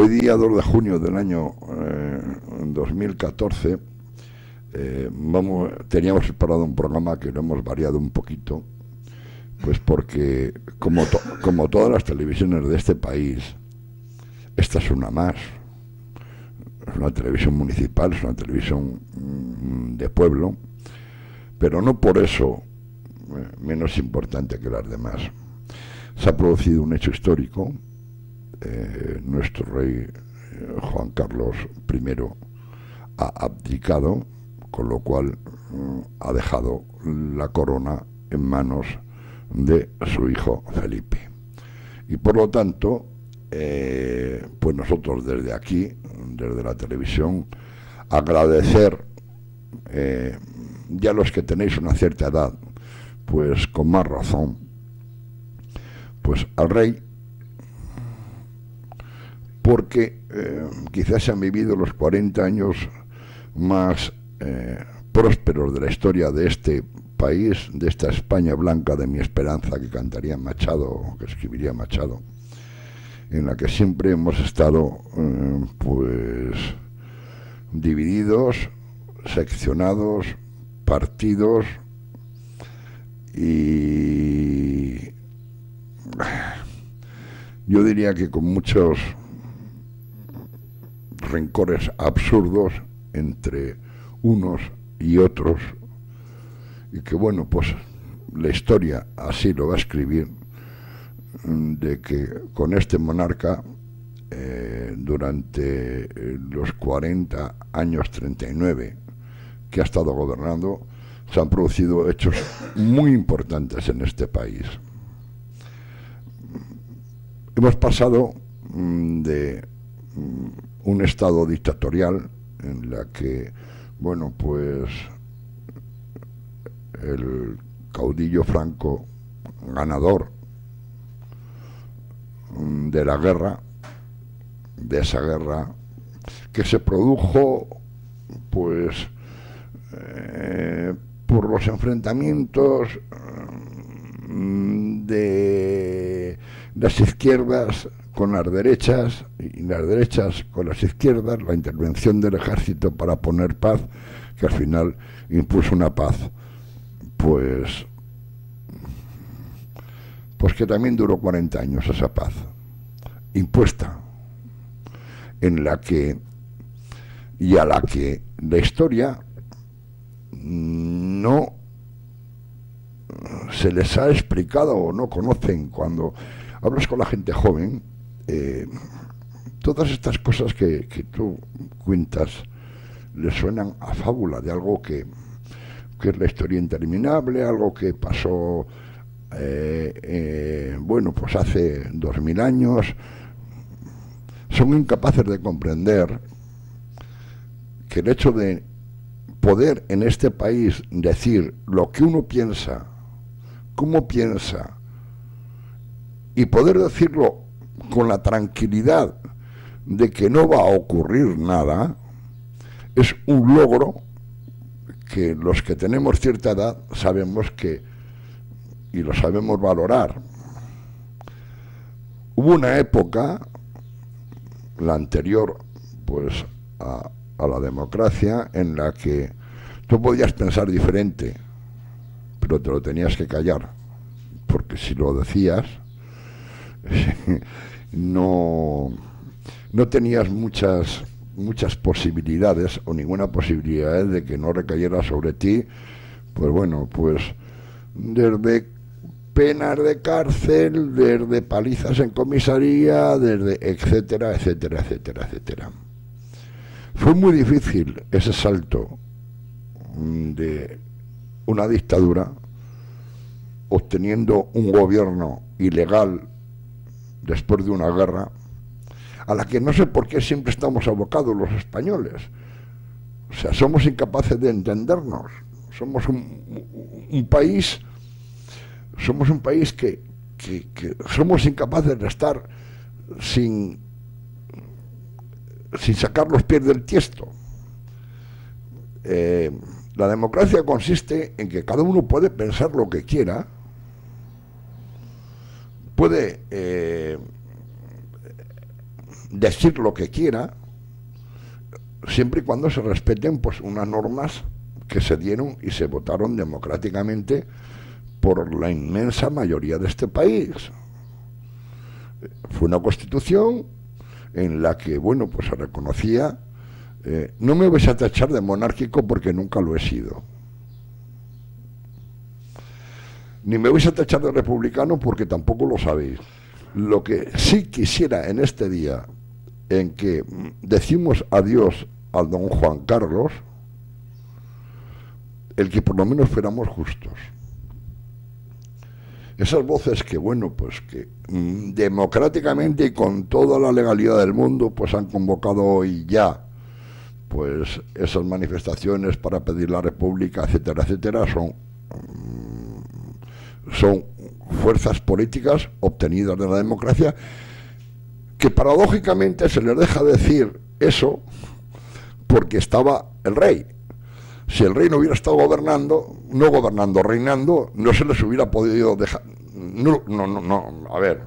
Hoy día 2 de junio del año 2014 teníamos preparado un programa que lo hemos variado un poquito, pues porque como todas las televisiones de este país, esta es una más. Es una televisión municipal, es una televisión de pueblo, pero no por eso menos importante que las demás. Se ha producido un hecho histórico. Nuestro rey Juan Carlos I ha abdicado, con lo cual ha dejado la corona en manos de su hijo Felipe. Y por lo tanto, pues nosotros desde aquí, desde la televisión, agradecer, ya los que tenéis una cierta edad, pues con más razón, pues al rey, porque quizás se han vivido los 40 años más prósperos de la historia de este país, de esta España blanca de mi esperanza, que cantaría Machado, que escribiría Machado, en la que siempre hemos estado pues divididos, seccionados, partidos, y yo diría que con muchos rencores absurdos entre unos y otros, y que bueno, pues la historia así lo va a escribir, de que con este monarca durante los 40 años 39 que ha estado gobernando, se han producido hechos muy importantes en este país. Hemos pasado de un estado dictatorial en la que, bueno, pues el caudillo Franco, ganador de la guerra, de esa guerra que se produjo pues por los enfrentamientos de las izquierdas con las derechas y las derechas con las izquierdas, la intervención del ejército para poner paz, que al final impuso una paz pues que también duró 40 años, esa paz impuesta, en la que y a la que la historia no se les ha explicado o no conocen. Cuando hablas con la gente joven, todas estas cosas que tú cuentas les suenan a fábula de algo que es la historia interminable, algo que pasó bueno, pues hace 2000 años. Son incapaces de comprender que el hecho de poder en este país decir lo que uno piensa, cómo piensa, y poder decirlo con la tranquilidad de que no va a ocurrir nada, es un logro que los que tenemos cierta edad sabemos que, y lo sabemos valorar. Hubo una época, la anterior pues a la democracia, en la que tú podías pensar diferente, pero te lo tenías que callar, porque si lo decías no tenías muchas posibilidades, o ninguna posibilidad de que no recayera sobre ti, pues bueno, pues desde penas de cárcel, desde palizas en comisaría, desde etcétera, etcétera, etcétera, etcétera. Fue muy difícil ese salto de una dictadura, obteniendo un gobierno ilegal después de una guerra, a la que no sé por qué siempre estamos abocados los españoles. O sea, somos incapaces de entendernos. Somos un país que somos incapaces de estar sin sacar los pies del tiesto. La democracia consiste en que cada uno puede pensar lo que quiera, puede decir lo que quiera, siempre y cuando se respeten pues unas normas que se dieron y se votaron democráticamente por la inmensa mayoría de este país. Fue una constitución en la que, bueno, pues se reconocía, no me vais a tachar de monárquico porque nunca lo he sido, ni me vais a tachar de republicano porque tampoco lo sabéis. Lo que sí quisiera en este día en que decimos adiós al don Juan Carlos, el que por lo menos fuéramos justos. Esas voces que, bueno, pues que democráticamente y con toda la legalidad del mundo, pues han convocado hoy ya, pues esas manifestaciones para pedir la república, etcétera, etcétera, son fuerzas políticas obtenidas de la democracia, que paradójicamente se les deja decir eso porque estaba el rey. Si el rey no hubiera estado reinando, no se les hubiera podido dejar. No, a ver.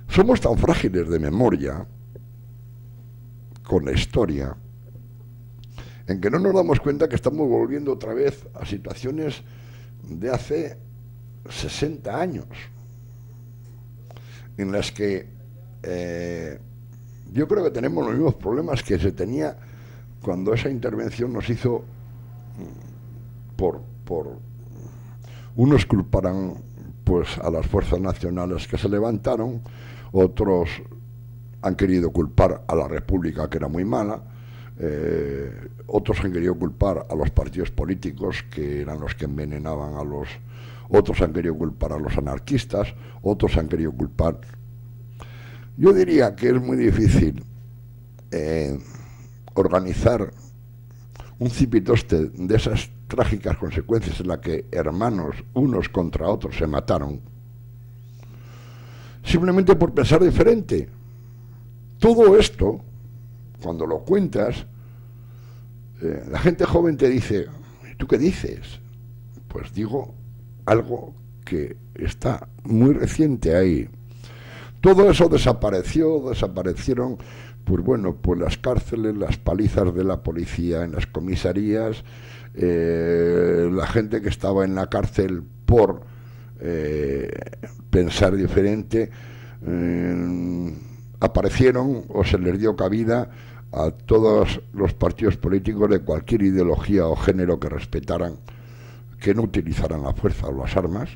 Somos tan frágiles de memoria con la historia, en que no nos damos cuenta que estamos volviendo otra vez a situaciones de hace 60 años, en las que yo creo que tenemos los mismos problemas que se tenía cuando esa intervención nos hizo por unos culparán pues a las fuerzas nacionales que se levantaron, otros han querido culpar a la República, que era muy mala, otros han querido culpar a los partidos políticos, que eran los que envenenaban a los... Otros han querido culpar a los anarquistas, otros han querido culpar... Yo diría que es muy difícil organizar un cipitoste de esas trágicas consecuencias en la que hermanos unos contra otros se mataron, simplemente por pensar diferente. Todo esto, cuando lo cuentas, la gente joven te dice, ¿tú qué dices? Pues digo algo que está muy reciente ahí. Todo eso desaparecieron, pues bueno, pues las cárceles, las palizas de la policía en las comisarías, la gente que estaba en la cárcel por pensar diferente, aparecieron o se les dio cabida a todos los partidos políticos de cualquier ideología o género que respetaran, que no utilizaran la fuerza o las armas.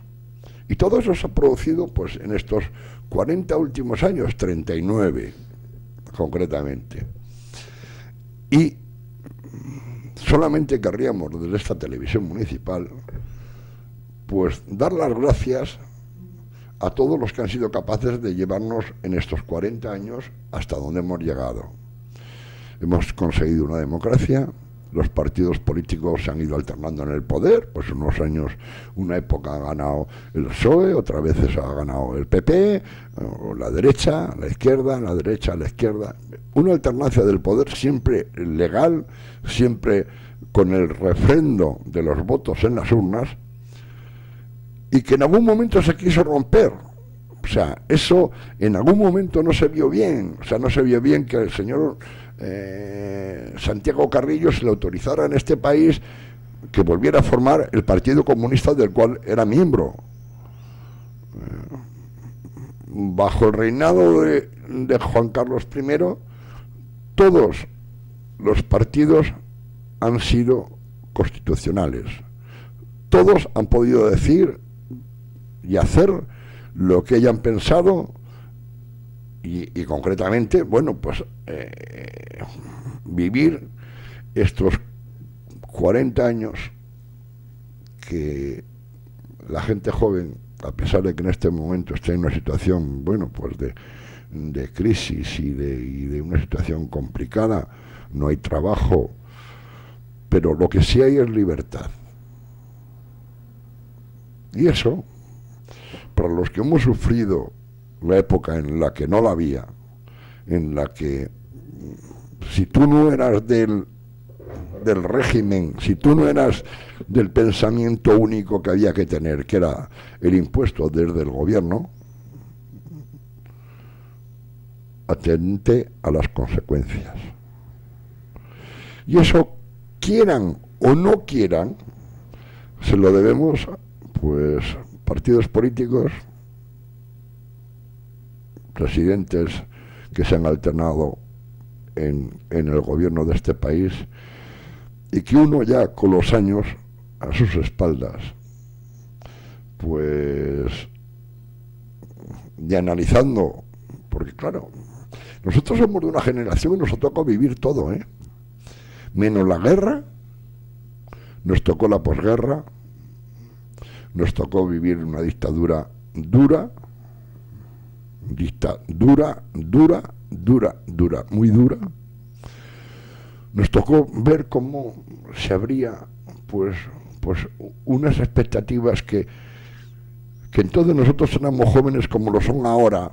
Y todo eso se ha producido pues en estos 40 últimos años, 39 concretamente. Y solamente querríamos desde esta televisión municipal pues dar las gracias a todos los que han sido capaces de llevarnos en estos 40 años hasta donde hemos llegado. Hemos conseguido una democracia, los partidos políticos se han ido alternando en el poder, pues unos años, una época ha ganado el PSOE, otras veces ha ganado el PP, o la derecha, la izquierda, la derecha, la izquierda. Una alternancia del poder siempre legal, siempre con el refrendo de los votos en las urnas, y que en algún momento se quiso romper. O sea, eso en algún momento no se vio bien. O sea, no se vio bien que el señor Santiago Carrillo se le autorizara en este país que volviera a formar el Partido Comunista del cual era miembro. Bajo el reinado de Juan Carlos I, todos los partidos han sido constitucionales. Todos han podido decir y hacer lo que hayan pensado y concretamente, bueno, pues vivir estos 40 años que la gente joven, a pesar de que en este momento está en una situación, bueno, pues de crisis y de una situación complicada, no hay trabajo, pero lo que sí hay es libertad. Y eso, para los que hemos sufrido la época en la que no la había, en la que si tú no eras del régimen, si tú no eras del pensamiento único que había que tener, que era el impuesto desde el gobierno, atente a las consecuencias. Y eso, quieran o no quieran, se lo debemos, pues, partidos políticos, presidentes que se han alternado en el gobierno de este país, y que uno ya con los años a sus espaldas, pues, y analizando, porque claro, nosotros somos de una generación que nos tocó vivir todo, menos la guerra, nos tocó la posguerra, nos tocó vivir una dictadura dura, muy dura. Nos tocó ver cómo se abría, pues unas expectativas que entonces nosotros éramos jóvenes como lo son ahora,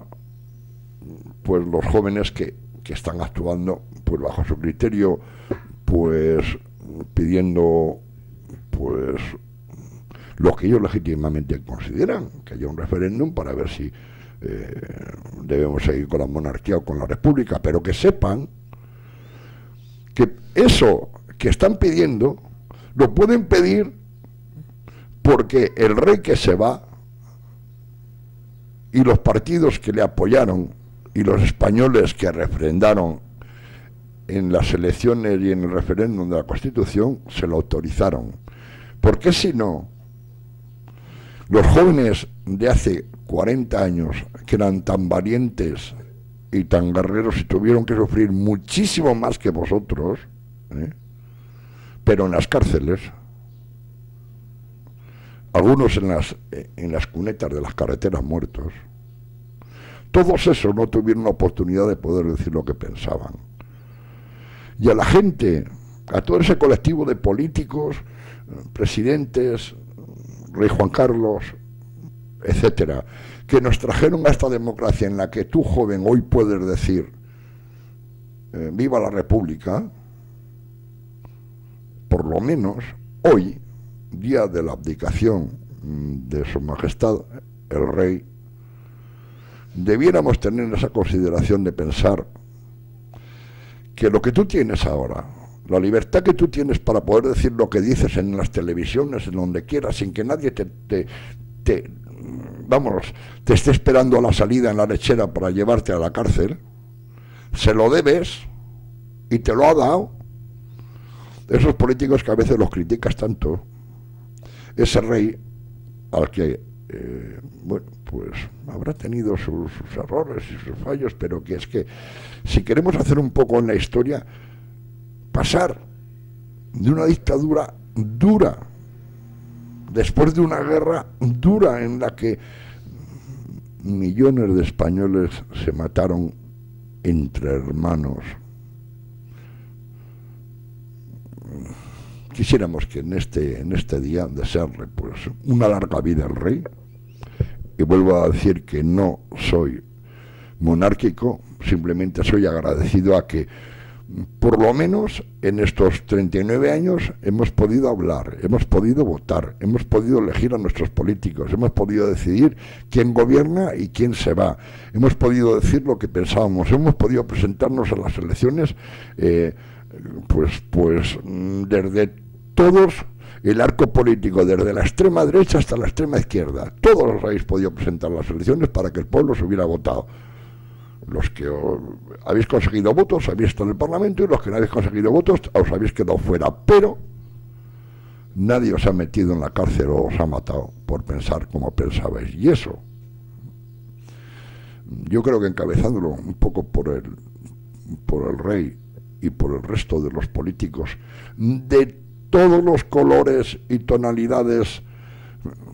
pues los jóvenes que están actuando, pues bajo su criterio, pues pidiendo, pues lo que ellos legítimamente consideran, que haya un referéndum para ver si debemos seguir con la monarquía o con la república, pero que sepan que eso que están pidiendo lo pueden pedir porque el rey que se va y los partidos que le apoyaron y los españoles que refrendaron en las elecciones y en el referéndum de la Constitución se lo autorizaron. Porque si no, los jóvenes de hace 40 años, que eran tan valientes y tan guerreros y tuvieron que sufrir muchísimo más que vosotros, pero en las cárceles, algunos en las cunetas de las carreteras muertos, todos esos no tuvieron la oportunidad de poder decir lo que pensaban. Y a la gente, a todo ese colectivo de políticos, presidentes, Rey Juan Carlos, etcétera, que nos trajeron a esta democracia en la que tú, joven, hoy puedes decir viva la República, por lo menos hoy, día de la abdicación de Su Majestad el Rey, debiéramos tener esa consideración de pensar que lo que tú tienes ahora, la libertad que tú tienes para poder decir lo que dices en las televisiones, en donde quieras, sin que nadie te esté esperando a la salida en la lechera para llevarte a la cárcel, se lo debes y te lo ha dado esos políticos que a veces los criticas tanto, ese rey al que pues habrá tenido sus errores y sus fallos, pero que es que si queremos hacer un poco en la historia, pasar de una dictadura dura, después de una guerra dura en la que millones de españoles se mataron entre hermanos, quisiéramos que en este día desearle pues una larga vida al rey. Y vuelvo a decir que no soy monárquico, simplemente soy agradecido a que por lo menos en estos 39 años hemos podido hablar, hemos podido votar, hemos podido elegir a nuestros políticos, hemos podido decidir quién gobierna y quién se va, hemos podido decir lo que pensábamos, hemos podido presentarnos a las elecciones pues desde todos el arco político, desde la extrema derecha hasta la extrema izquierda. Todos os habéis podido presentar las elecciones para que el pueblo se hubiera votado. Los que habéis conseguido votos habéis estado en el Parlamento, y los que no habéis conseguido votos os habéis quedado fuera. Pero nadie os ha metido en la cárcel o os ha matado por pensar como pensabais. Y eso, yo creo que encabezándolo un poco por el rey y por el resto de los políticos de todos los colores y tonalidades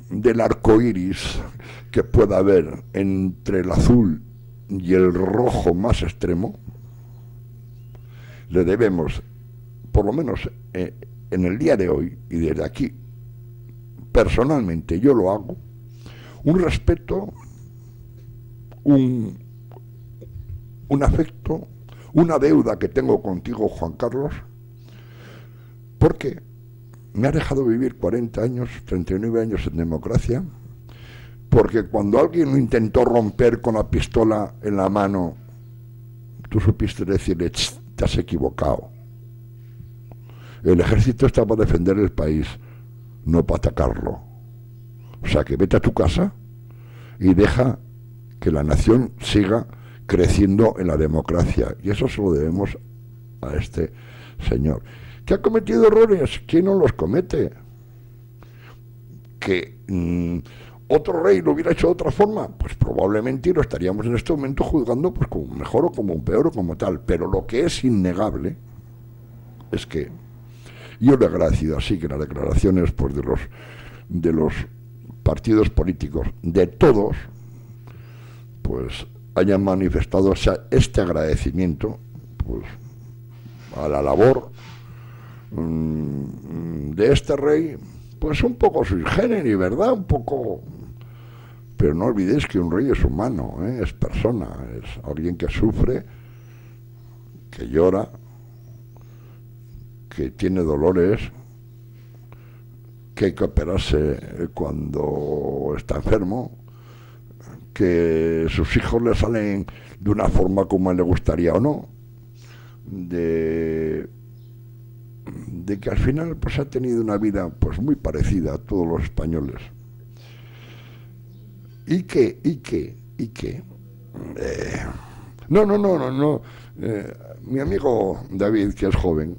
del arco iris que pueda haber entre el azul y el rojo más extremo, le debemos, por lo menos en el día de hoy, y desde aquí, personalmente yo lo hago, un respeto, un afecto, una deuda que tengo contigo, Juan Carlos, porque me ha dejado vivir 40 años, 39 años en democracia, porque cuando alguien lo intentó romper con la pistola en la mano tú supiste decirle: te has equivocado. El ejército está para defender el país, no para atacarlo. O sea, que vete a tu casa y deja que la nación siga creciendo en la democracia. Y eso se lo debemos a este señor. ¿Que ha cometido errores? ¿Quién no los comete? ¿Que otro rey lo hubiera hecho de otra forma? Pues probablemente lo estaríamos en este momento juzgando pues como mejor o como peor o como tal. Pero lo que es innegable es que yo le he agradecido así que las declaraciones pues de los partidos políticos, de todos, pues hayan manifestado este agradecimiento pues a la labor de este rey, pues un poco sui generis, ¿verdad? Un poco. Pero no olvidéis que un rey es humano, es persona, es alguien que sufre, que llora, que tiene dolores, que hay que operarse cuando está enfermo, que sus hijos le salen de una forma como a él le gustaría o no, de que al final pues ha tenido una vida pues muy parecida a todos los españoles. ¿Y qué? No. Mi amigo David, que es joven,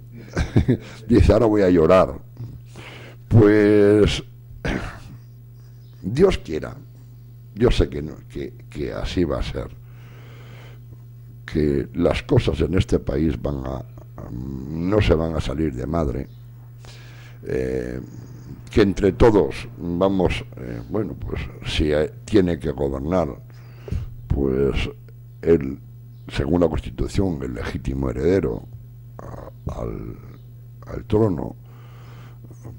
dice: ahora voy a llorar. Pues Dios quiera, yo sé que, no, que así va a ser, que las cosas en este país no se van a salir de madre, que entre todos vamos, bueno, pues si tiene que gobernar, pues él, según la Constitución, el legítimo heredero al trono,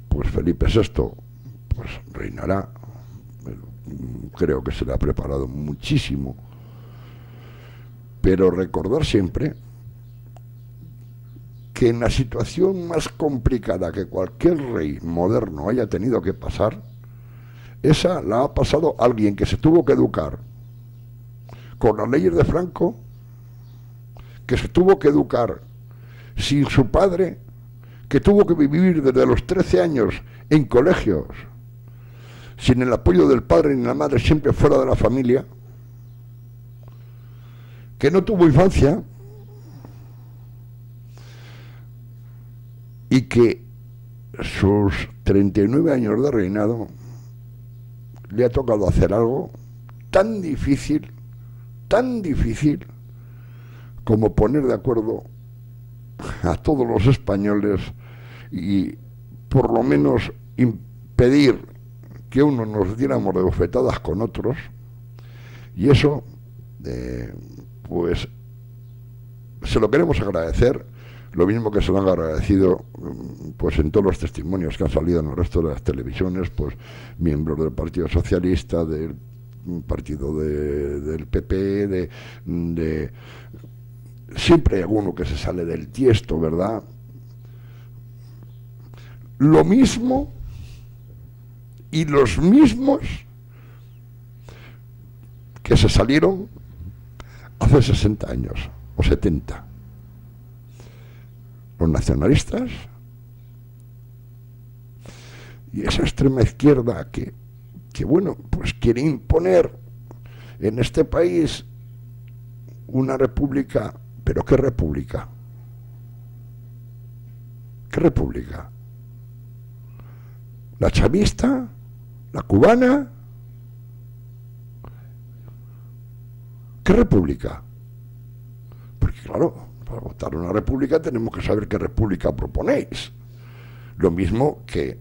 pues Felipe VI, pues reinará. Creo que se le ha preparado muchísimo, pero recordar siempre que en la situación más complicada que cualquier rey moderno haya tenido que pasar, esa la ha pasado alguien que se tuvo que educar con las leyes de Franco, que se tuvo que educar sin su padre, que tuvo que vivir desde los 13 años en colegios, sin el apoyo del padre ni la madre, siempre fuera de la familia, que no tuvo infancia y que sus 39 años de reinado le ha tocado hacer algo tan difícil como poner de acuerdo a todos los españoles y por lo menos impedir que uno nos diéramos de bofetadas con otros. Y eso pues se lo queremos agradecer, lo mismo que se lo han agradecido pues en todos los testimonios que han salido en el resto de las televisiones, pues miembros del Partido Socialista, del partido del PP, de siempre hay alguno que se sale del tiesto, ¿verdad? Lo mismo y los mismos que se salieron hace 60 años o 70. Los nacionalistas y esa extrema izquierda que bueno, pues quiere imponer en este país una república. ¿Pero qué república? ¿Qué república? ¿La chavista? ¿La cubana? ¿Qué república? Porque claro, para votar una república tenemos que saber qué república proponéis. Lo mismo que,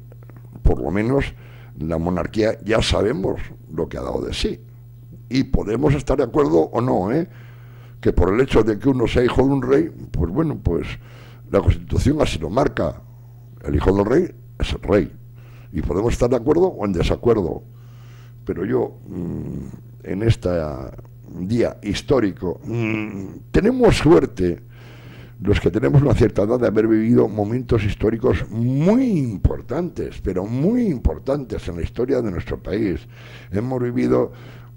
por lo menos, la monarquía ya sabemos lo que ha dado de sí. Y podemos estar de acuerdo o no, que por el hecho de que uno sea hijo de un rey, pues bueno, pues la Constitución así lo marca. El hijo del rey es el rey. Y podemos estar de acuerdo o en desacuerdo. Pero yo, en este día histórico, tenemos suerte, los que tenemos una cierta edad, de haber vivido momentos históricos muy importantes, pero muy importantes en la historia de nuestro país. Hemos vivido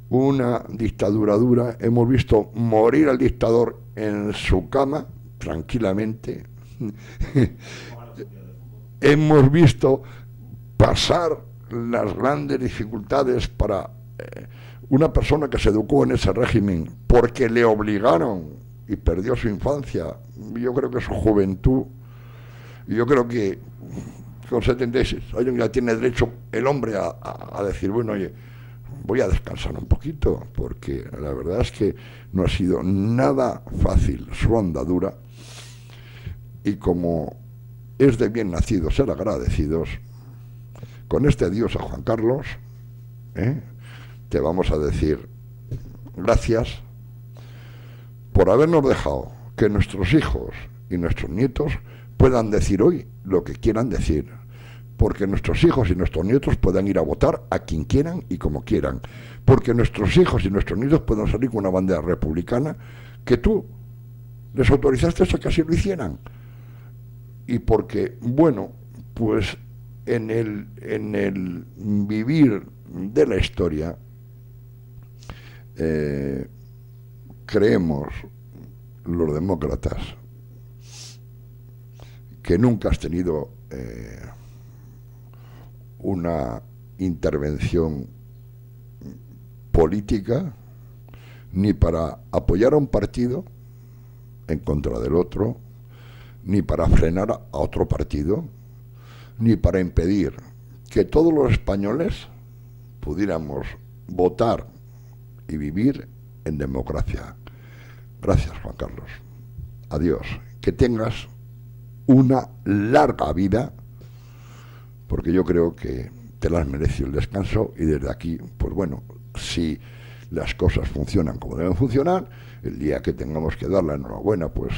una dictadura dura, hemos visto morir al dictador en su cama, tranquilamente. Hemos visto pasar las grandes dificultades para una persona que se educó en ese régimen porque le obligaron y perdió su infancia, yo creo que su juventud. Yo creo que con 76 años ya tiene derecho el hombre a decir, bueno, oye, voy a descansar un poquito, porque la verdad es que no ha sido nada fácil su andadura, y como es de bien nacidos ser agradecidos, con este adiós a Juan Carlos, te vamos a decir gracias por habernos dejado que nuestros hijos y nuestros nietos puedan decir hoy lo que quieran decir, porque nuestros hijos y nuestros nietos puedan ir a votar a quien quieran y como quieran, porque nuestros hijos y nuestros nietos puedan salir con una bandera republicana que tú les autorizaste a que así lo hicieran, y porque, bueno, pues en el vivir de la historia creemos los demócratas que nunca has tenido una intervención política ni para apoyar a un partido en contra del otro, ni para frenar a otro partido, ni para impedir que todos los españoles pudiéramos votar y vivir en democracia. Gracias, Juan Carlos. Adiós. Que tengas una larga vida, porque yo creo que te la has merecido el descanso, y desde aquí, pues bueno, si las cosas funcionan como deben funcionar, el día que tengamos que dar la enhorabuena, pues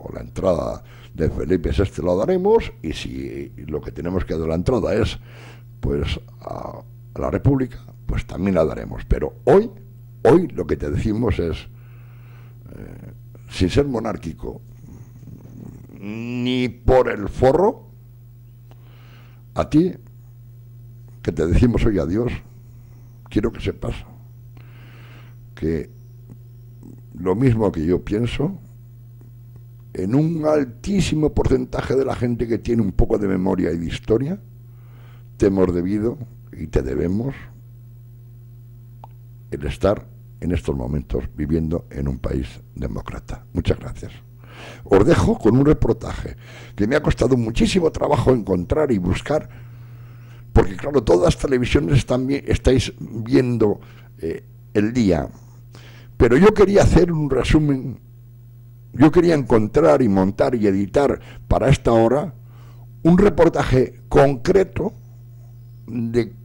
o la entrada de Felipe VI la daremos, y si lo que tenemos que dar la entrada es pues a la República, pues también la daremos. Pero hoy lo que te decimos es, sin ser monárquico ni por el forro, a ti, que te decimos hoy adiós, quiero que sepas que lo mismo que yo pienso, en un altísimo porcentaje de la gente que tiene un poco de memoria y de historia, te hemos debido y te debemos el estar en estos momentos viviendo en un país demócrata. Muchas gracias. Os dejo con un reportaje que me ha costado muchísimo trabajo encontrar y buscar, porque claro, todas las televisiones estáis viendo el día, pero yo quería hacer un resumen, yo quería encontrar y montar y editar para esta hora un reportaje concreto de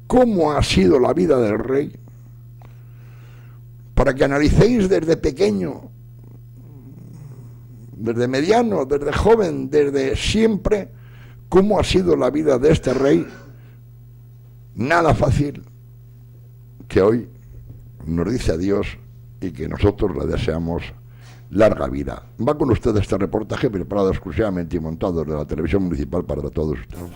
cómo ha sido la vida del rey, para que analicéis desde pequeño, desde mediano, desde joven, desde siempre, cómo ha sido la vida de este rey, nada fácil, que hoy nos dice adiós y que nosotros le deseamos larga vida. Va con ustedes este reportaje preparado exclusivamente y montado desde la televisión municipal para todos ustedes.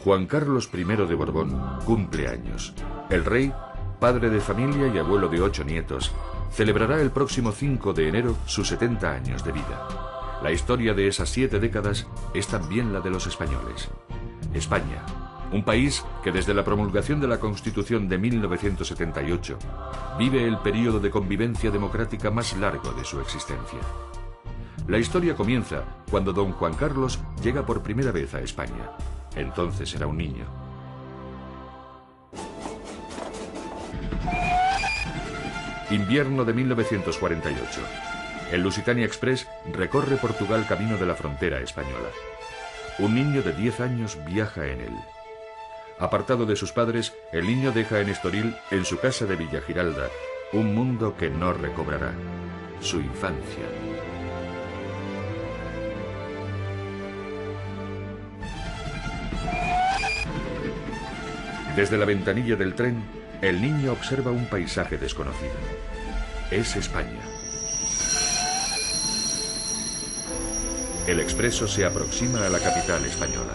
Juan Carlos I de Borbón cumple años. El rey, padre de familia y abuelo de 8 nietos, celebrará el próximo 5 de enero sus 70 años de vida. La historia de esas 7 décadas es también la de los españoles. España, un país que desde la promulgación de la Constitución de 1978 vive el período de convivencia democrática más largo de su existencia. La historia comienza cuando don Juan Carlos llega por primera vez a España. Entonces era un niño. Invierno de 1948. El Lusitania Express recorre Portugal camino de la frontera española. Un niño de 10 años viaja en él. Apartado de sus padres, el niño deja en Estoril, en su casa de Villa Giralda, Un mundo que no recobrará. Su infancia. Desde la ventanilla del tren, el niño observa un paisaje desconocido. Es España. El expreso se aproxima a la capital española.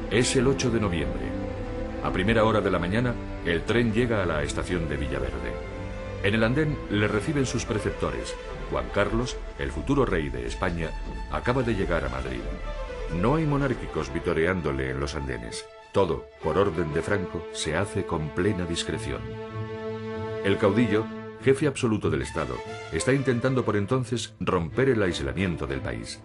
Es el 8 de noviembre. A primera hora de la mañana, el tren llega a la estación de Villaverde. En el andén le reciben sus preceptores. Juan Carlos, el futuro rey de España, acaba de llegar a Madrid. No hay monárquicos vitoreándole en los andenes. Todo, por orden de Franco, se hace con plena discreción. El caudillo, jefe absoluto del Estado, está intentando por entonces romper el aislamiento del país.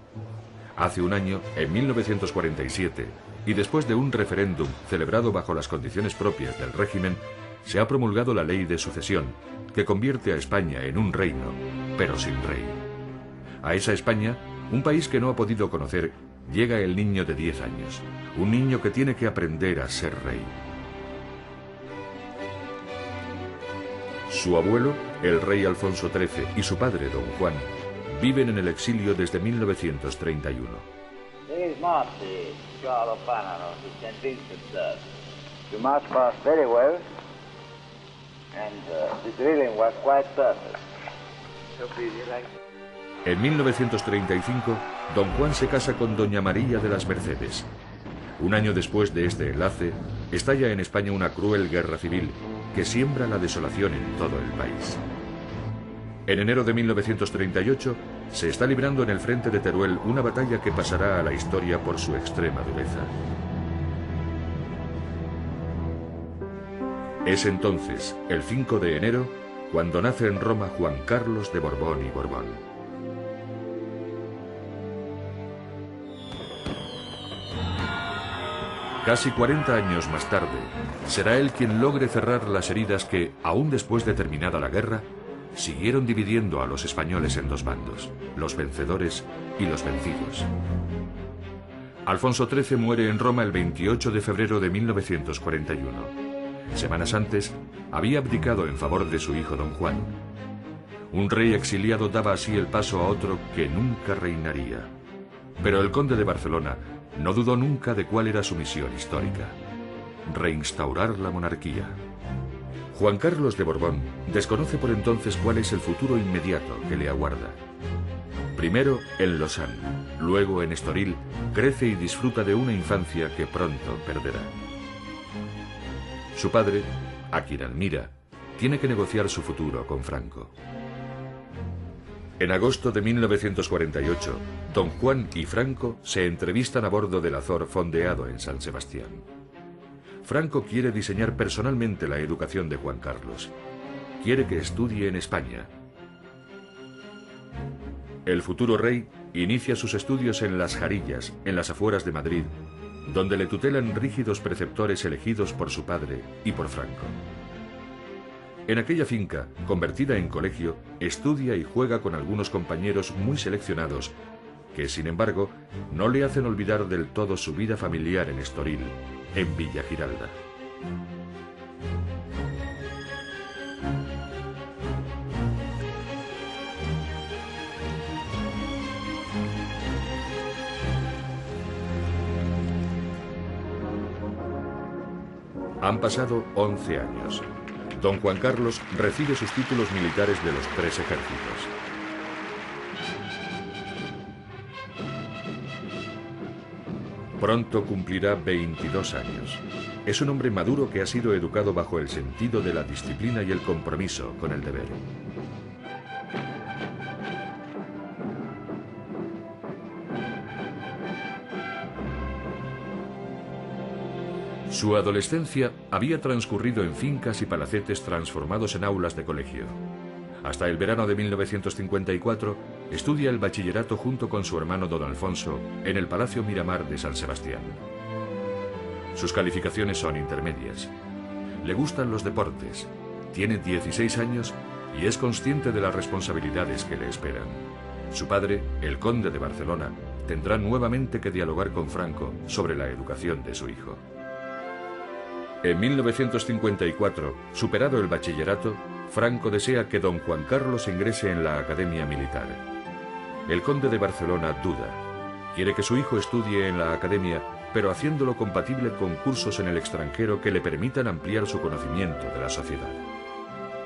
Hace un año, en 1947, y después de un referéndum celebrado bajo las condiciones propias del régimen, se ha promulgado la ley de sucesión, que convierte a España en un reino, pero sin rey. A esa España, un país que no ha podido conocer, llega el niño de 10 años, un niño que tiene que aprender a ser rey. Su abuelo, el rey Alfonso XIII, y su padre, don Juan, viven en el exilio desde 1931. En 1935, don Juan se casa con doña María de las Mercedes. Un año después de este enlace, estalla en España una cruel guerra civil que siembra la desolación en todo el país. En enero de 1938, se está librando en el frente de Teruel una batalla que pasará a la historia por su extrema dureza. Es entonces, el 5 de enero, cuando nace en Roma Juan Carlos de Borbón y Borbón. Casi 40 años más tarde, será él quien logre cerrar las heridas que, aún después de terminada la guerra, siguieron dividiendo a los españoles en dos bandos, los vencedores y los vencidos. Alfonso XIII muere en Roma el 28 de febrero de 1941. Semanas antes, había abdicado en favor de su hijo don Juan. Un rey exiliado daba así el paso a otro que nunca reinaría. Pero el conde de Barcelona no dudó nunca de cuál era su misión histórica: reinstaurar la monarquía. Juan Carlos de Borbón desconoce por entonces cuál es el futuro inmediato que le aguarda. Primero en Lausanne, luego en Estoril, crece y disfruta de una infancia que pronto perderá. Su padre, a quien admira, tiene que negociar su futuro con Franco. En agosto de 1948, don Juan y Franco se entrevistan a bordo del Azor fondeado en San Sebastián. Franco quiere diseñar personalmente la educación de Juan Carlos. Quiere que estudie en España. El futuro rey inicia sus estudios en Las Jarillas, en las afueras de Madrid, donde le tutelan rígidos preceptores elegidos por su padre y por Franco. En aquella finca, convertida en colegio, estudia y juega con algunos compañeros muy seleccionados que, sin embargo, no le hacen olvidar del todo su vida familiar en Estoril, en Villa Giralda. Han pasado 11 años. Don Juan Carlos recibe sus títulos militares de los 3 ejércitos. Pronto cumplirá 22 años. Es un hombre maduro que ha sido educado bajo el sentido de la disciplina y el compromiso con el deber. Su adolescencia había transcurrido en fincas y palacetes transformados en aulas de colegio. Hasta el verano de 1954 estudia el bachillerato junto con su hermano don Alfonso en el Palacio Miramar de San Sebastián. Sus calificaciones son intermedias. Le gustan los deportes, tiene 16 años y es consciente de las responsabilidades que le esperan. Su padre, el conde de Barcelona, tendrá nuevamente que dialogar con Franco sobre la educación de su hijo. En 1954, superado el bachillerato, Franco desea que don Juan Carlos ingrese en la Academia Militar. El conde de Barcelona duda. Quiere que su hijo estudie en la academia, pero haciéndolo compatible con cursos en el extranjero que le permitan ampliar su conocimiento de la sociedad.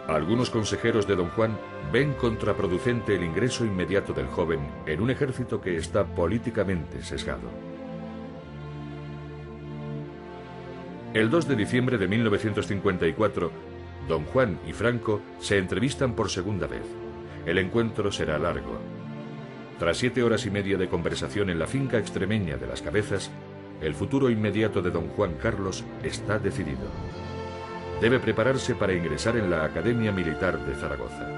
Algunos consejeros de don Juan ven contraproducente el ingreso inmediato del joven en un ejército que está políticamente sesgado. El 2 de diciembre de 1954, don Juan y Franco se entrevistan por segunda vez. El encuentro será largo. Tras 7 horas y media de conversación en la finca extremeña de Las Cabezas, el futuro inmediato de don Juan Carlos está decidido. Debe prepararse para ingresar en la Academia Militar de Zaragoza.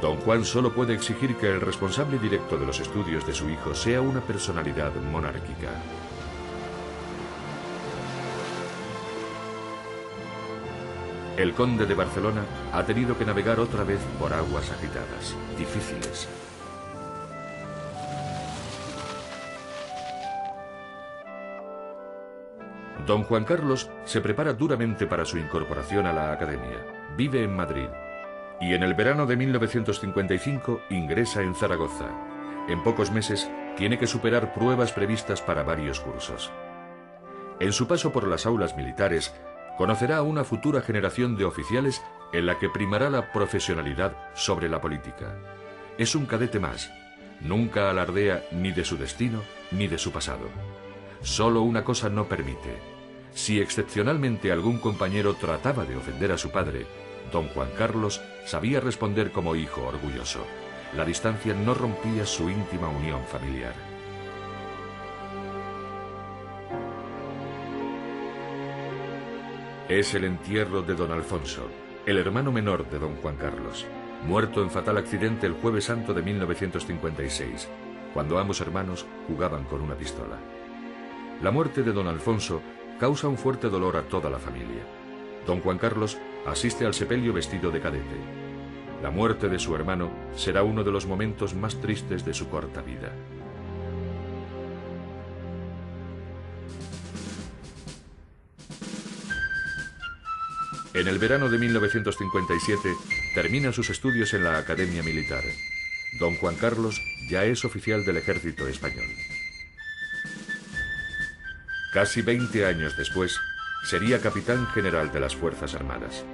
Don Juan solo puede exigir que el responsable directo de los estudios de su hijo sea una personalidad monárquica. El conde de Barcelona ha tenido que navegar otra vez por aguas agitadas, difíciles. Don Juan Carlos se prepara duramente para su incorporación a la Academia. Vive en Madrid y en el verano de 1955 ingresa en Zaragoza. En pocos meses tiene que superar pruebas previstas para varios cursos. En su paso por las aulas militares, conocerá a una futura generación de oficiales en la que primará la profesionalidad sobre la política. Es un cadete más. Nunca alardea ni de su destino ni de su pasado. Solo una cosa no permite. Si excepcionalmente algún compañero trataba de ofender a su padre, don Juan Carlos sabía responder como hijo orgulloso. La distancia no rompía su íntima unión familiar. Es el entierro de don Alfonso, el hermano menor de don Juan Carlos, muerto en fatal accidente el Jueves Santo de 1956, cuando ambos hermanos jugaban con una pistola. La muerte de don Alfonso causa un fuerte dolor a toda la familia. Don Juan Carlos asiste al sepelio vestido de cadete. La muerte de su hermano será uno de los momentos más tristes de su corta vida. En el verano de 1957 termina sus estudios en la Academia Militar. Don Juan Carlos ya es oficial del Ejército Español. Casi 20 años después, sería capitán general de las Fuerzas Armadas.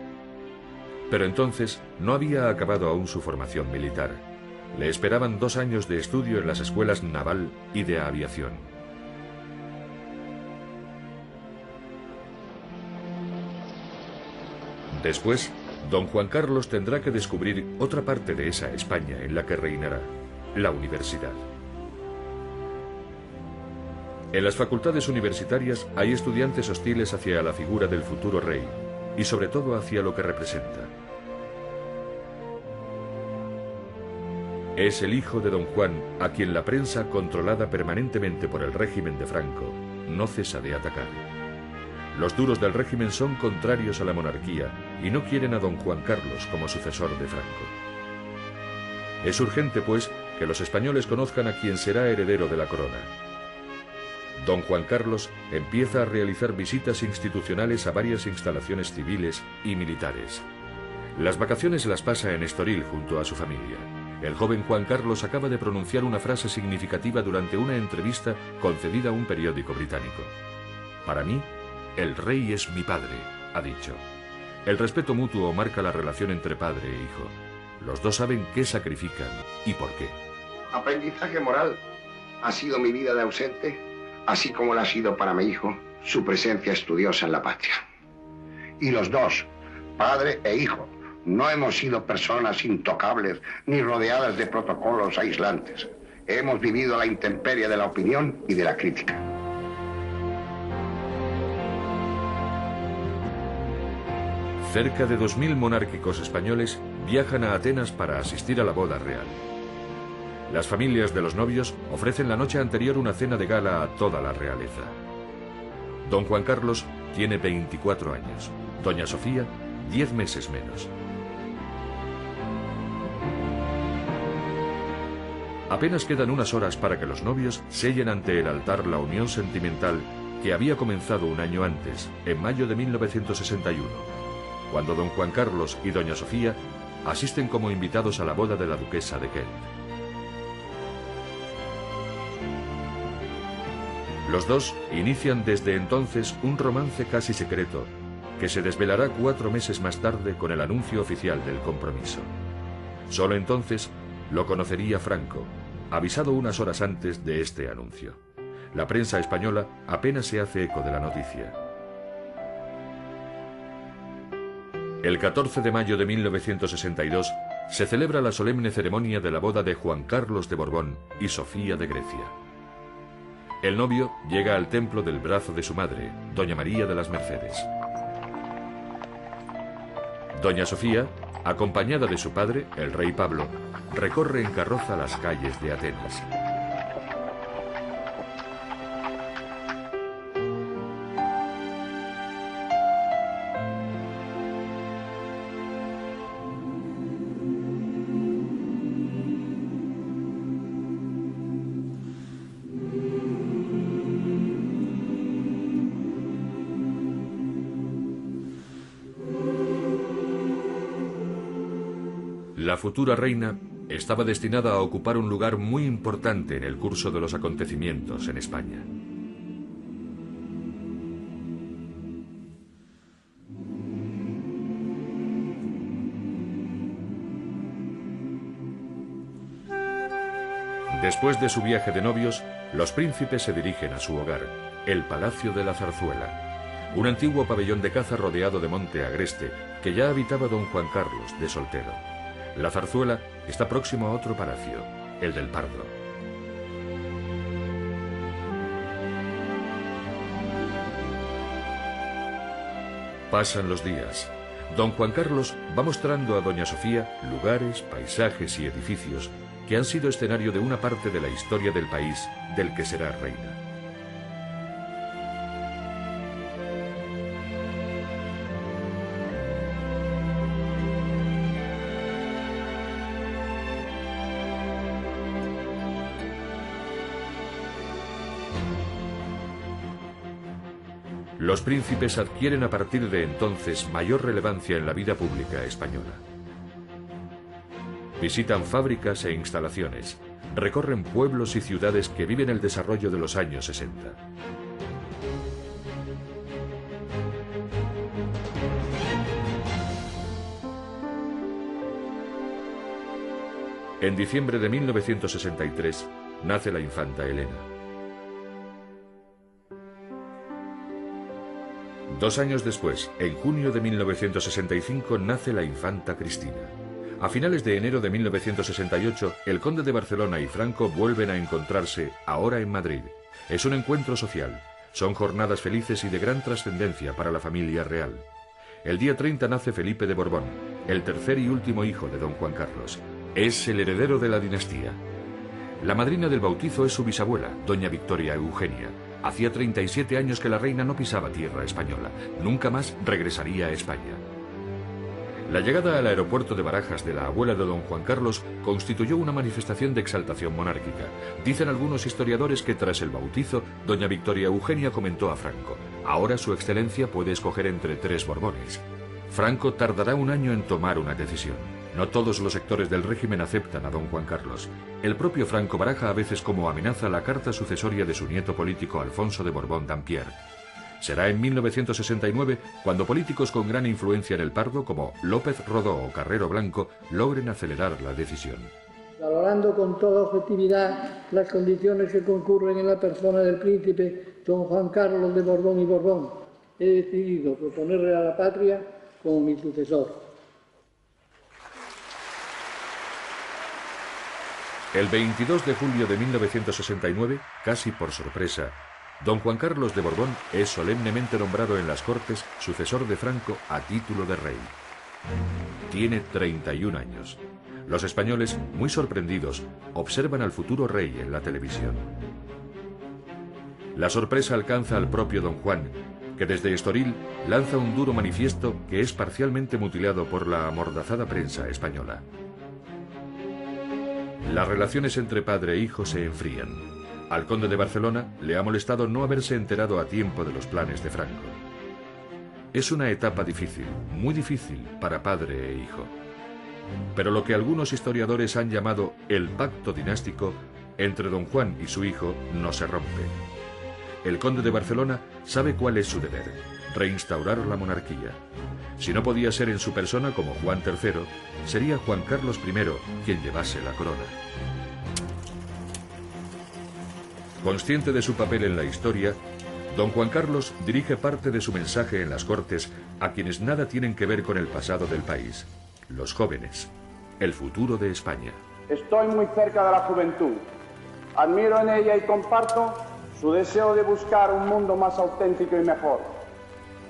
Pero entonces no había acabado aún su formación militar. Le esperaban 2 años de estudio en las escuelas naval y de aviación. Después, don Juan Carlos tendrá que descubrir otra parte de esa España en la que reinará, la universidad. En las facultades universitarias hay estudiantes hostiles hacia la figura del futuro rey y sobre todo hacia lo que representa. Es el hijo de don Juan a quien la prensa, controlada permanentemente por el régimen de Franco, no cesa de atacar. Los duros del régimen son contrarios a la monarquía y no quieren a don Juan Carlos como sucesor de Franco. Es urgente, pues, que los españoles conozcan a quien será heredero de la corona. Don Juan Carlos empieza a realizar visitas institucionales a varias instalaciones civiles y militares. Las vacaciones las pasa en Estoril junto a su familia. El joven Juan Carlos acaba de pronunciar una frase significativa durante una entrevista concedida a un periódico británico. Para mí, el rey es mi padre, ha dicho. El respeto mutuo marca la relación entre padre e hijo. Los dos saben qué sacrifican y por qué. Aprendizaje moral. Ha sido mi vida de ausente, así como lo ha sido para mi hijo su presencia estudiosa en la patria. Y los dos, padre e hijo, no hemos sido personas intocables ni rodeadas de protocolos aislantes. Hemos vivido la intemperie de la opinión y de la crítica. Cerca de 2000 monárquicos españoles viajan a Atenas para asistir a la boda real. Las familias de los novios ofrecen la noche anterior una cena de gala a toda la realeza. Don Juan Carlos tiene 24 años, doña Sofía 10 meses menos. Apenas quedan unas horas para que los novios sellen ante el altar la unión sentimental que había comenzado un año antes, en mayo de 1961, cuando don Juan Carlos y doña Sofía asisten como invitados a la boda de la duquesa de Kent. Los dos inician desde entonces un romance casi secreto, que se desvelará 4 meses más tarde con el anuncio oficial del compromiso. Solo entonces lo conocería Franco, avisado unas horas antes de este anuncio. La prensa española apenas se hace eco de la noticia. El 14 de mayo de 1962 se celebra la solemne ceremonia de la boda de Juan Carlos de Borbón y Sofía de Grecia. El novio llega al templo del brazo de su madre, doña María de las Mercedes. Doña Sofía, acompañada de su padre, el rey Pablo, recorre en carroza las calles de Atenas. La futura reina estaba destinada a ocupar un lugar muy importante en el curso de los acontecimientos en España. Después de su viaje de novios, los príncipes se dirigen a su hogar, el Palacio de la Zarzuela, un antiguo pabellón de caza rodeado de monte agreste que ya habitaba don Juan Carlos de soltero. La Zarzuela está próximo a otro palacio, el del Pardo. Pasan los días. Don Juan Carlos va mostrando a doña Sofía lugares, paisajes y edificios que han sido escenario de una parte de la historia del país del que será reina. Los príncipes adquieren a partir de entonces mayor relevancia en la vida pública española. Visitan fábricas e instalaciones, recorren pueblos y ciudades que viven el desarrollo de los años 60. En diciembre de 1963 nace la infanta Elena. 2 años después, en junio de 1965, nace la infanta Cristina. A finales de enero de 1968, el conde de Barcelona y Franco vuelven a encontrarse, ahora en Madrid. Es un encuentro social. Son jornadas felices y de gran trascendencia para la familia real. El día 30 nace Felipe de Borbón, el tercer y último hijo de don Juan Carlos. Es el heredero de la dinastía. La madrina del bautizo es su bisabuela, doña Victoria Eugenia. Hacía 37 años que la reina no pisaba tierra española. Nunca más regresaría a España. La llegada al aeropuerto de Barajas de la abuela de don Juan Carlos constituyó una manifestación de exaltación monárquica. Dicen algunos historiadores que tras el bautizo, doña Victoria Eugenia comentó a Franco: ahora su excelencia puede escoger entre 3 Borbones. Franco tardará un año en tomar una decisión. No todos los sectores del régimen aceptan a don Juan Carlos. El propio Franco baraja a veces como amenaza la carta sucesoria de su nieto político Alfonso de Borbón-Dampierre. Será en 1969 cuando políticos con gran influencia en el Pardo, como López Rodó o Carrero Blanco, logren acelerar la decisión. Valorando con toda objetividad las condiciones que concurren en la persona del príncipe don Juan Carlos de Borbón y Borbón, he decidido proponerle a la patria como mi sucesor. El 22 de julio de 1969, casi por sorpresa, don Juan Carlos de Borbón es solemnemente nombrado en las Cortes sucesor de Franco a título de rey. Tiene 31 años. Los españoles, muy sorprendidos, observan al futuro rey en la televisión. La sorpresa alcanza al propio don Juan, que desde Estoril lanza un duro manifiesto que es parcialmente mutilado por la amordazada prensa española. Las relaciones entre padre e hijo se enfrían. Al conde de Barcelona le ha molestado no haberse enterado a tiempo de los planes de Franco. Es una etapa difícil, muy difícil para padre e hijo. Pero lo que algunos historiadores han llamado el pacto dinástico entre don Juan y su hijo no se rompe. El conde de Barcelona sabe cuál es su deber: reinstaurar la monarquía. Si no podía ser en su persona como Juan III, sería Juan Carlos I quien llevase la corona. Consciente de su papel en la historia, don Juan Carlos dirige parte de su mensaje en las Cortes a quienes nada tienen que ver con el pasado del país: los jóvenes, el futuro de España. Estoy muy cerca de la juventud. Admiro en ella y comparto su deseo de buscar un mundo más auténtico y mejor.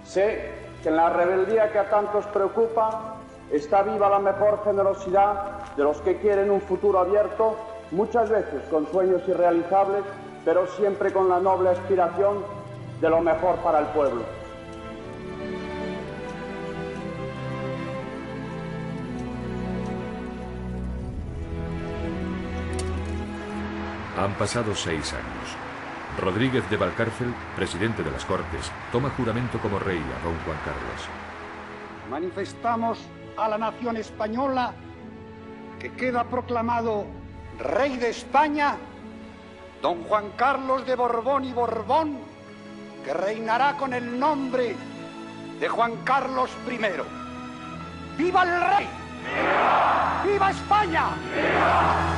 Sé que en la rebeldía que a tantos preocupa está viva la mejor generosidad de los que quieren un futuro abierto, muchas veces con sueños irrealizables, pero siempre con la noble aspiración de lo mejor para el pueblo. Han pasado 6 años. Rodríguez de Valcárcel, presidente de las Cortes, toma juramento como rey a don Juan Carlos. Manifestamos a la nación española que queda proclamado rey de España don Juan Carlos de Borbón y Borbón, que reinará con el nombre de Juan Carlos I. ¡Viva el rey! ¡Viva! ¡Viva España! ¡Viva!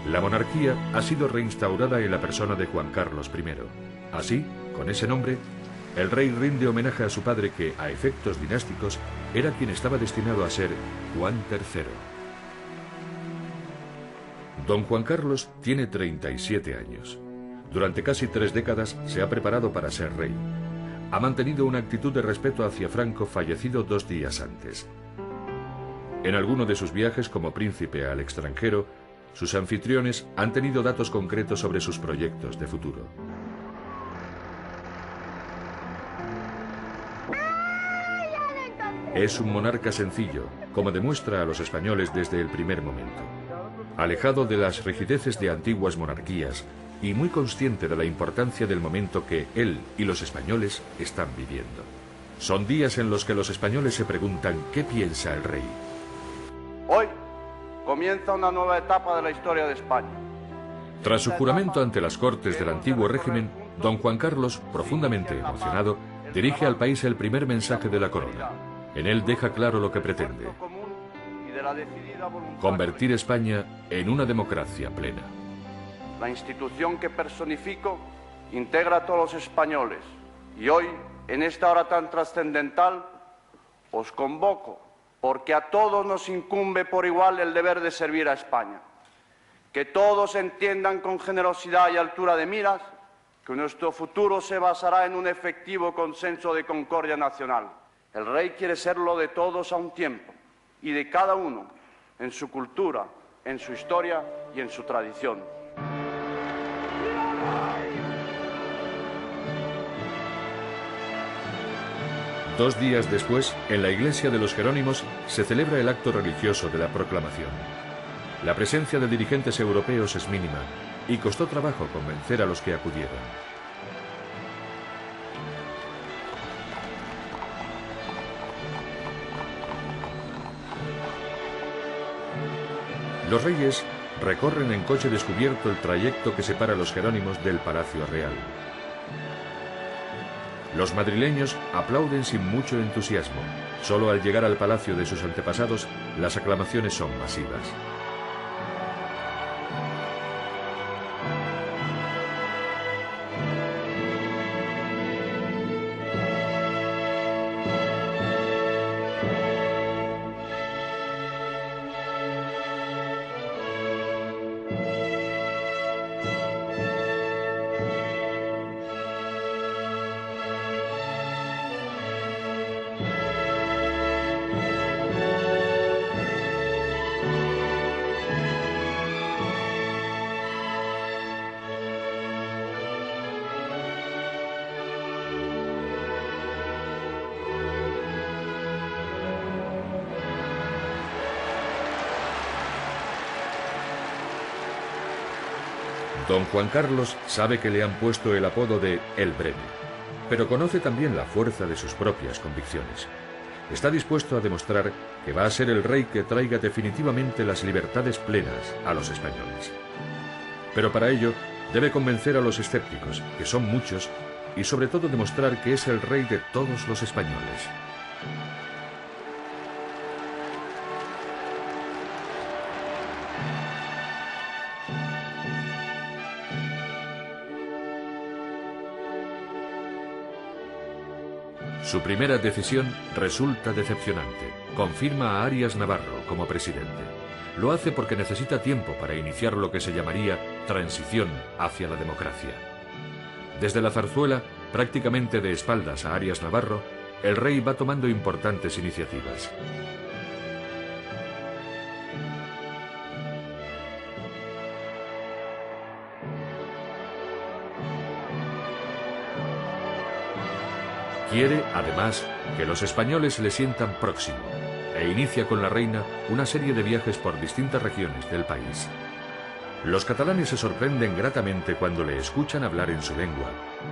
La monarquía ha sido reinstaurada en la persona de Juan Carlos I. Así, con ese nombre, el rey rinde homenaje a su padre que, a efectos dinásticos, era quien estaba destinado a ser Juan III. Don Juan Carlos tiene 37 años. Durante casi 3 décadas se ha preparado para ser rey. Ha mantenido una actitud de respeto hacia Franco, fallecido 2 días antes. En alguno de sus viajes como príncipe al extranjero, sus anfitriones han tenido datos concretos sobre sus proyectos de futuro. Es un monarca sencillo, como demuestra a los españoles desde el primer momento. Alejado de las rigideces de antiguas monarquías y muy consciente de la importancia del momento que él y los españoles están viviendo. Son días en los que los españoles se preguntan qué piensa el rey. Hoy comienza una nueva etapa de la historia de España. Tras su juramento ante las Cortes del antiguo régimen, don Juan Carlos, profundamente emocionado, dirige al país el primer mensaje de la corona. En él deja claro lo que pretende: convertir España en una democracia plena. La institución que personifico integra a todos los españoles y hoy, en esta hora tan trascendental, os convoco porque a todos nos incumbe por igual el deber de servir a España. Que todos entiendan con generosidad y altura de miras que nuestro futuro se basará en un efectivo consenso de concordia nacional. El rey quiere serlo de todos a un tiempo y de cada uno en su cultura, en su historia y en su tradición. Dos días después, en la iglesia de los Jerónimos, se celebra el acto religioso de la proclamación. La presencia de dirigentes europeos es mínima y costó trabajo convencer a los que acudieron. Los reyes recorren en coche descubierto el trayecto que separa a los Jerónimos del Palacio Real. Los madrileños aplauden sin mucho entusiasmo. Solo al llegar al palacio de sus antepasados, las aclamaciones son masivas. Don Juan Carlos sabe que le han puesto el apodo de El Breve, pero conoce también la fuerza de sus propias convicciones. Está dispuesto a demostrar que va a ser el rey que traiga definitivamente las libertades plenas a los españoles. Pero para ello debe convencer a los escépticos, que son muchos, y sobre todo demostrar que es el rey de todos los españoles. Su primera decisión resulta decepcionante. Confirma a Arias Navarro como presidente. Lo hace porque necesita tiempo para iniciar lo que se llamaría transición hacia la democracia. Desde la Zarzuela, prácticamente de espaldas a Arias Navarro, el rey va tomando importantes iniciativas. Quiere, además, que los españoles le sientan próximo e inicia con la reina una serie de viajes por distintas regiones del país. Los catalanes se sorprenden gratamente cuando le escuchan hablar en su lengua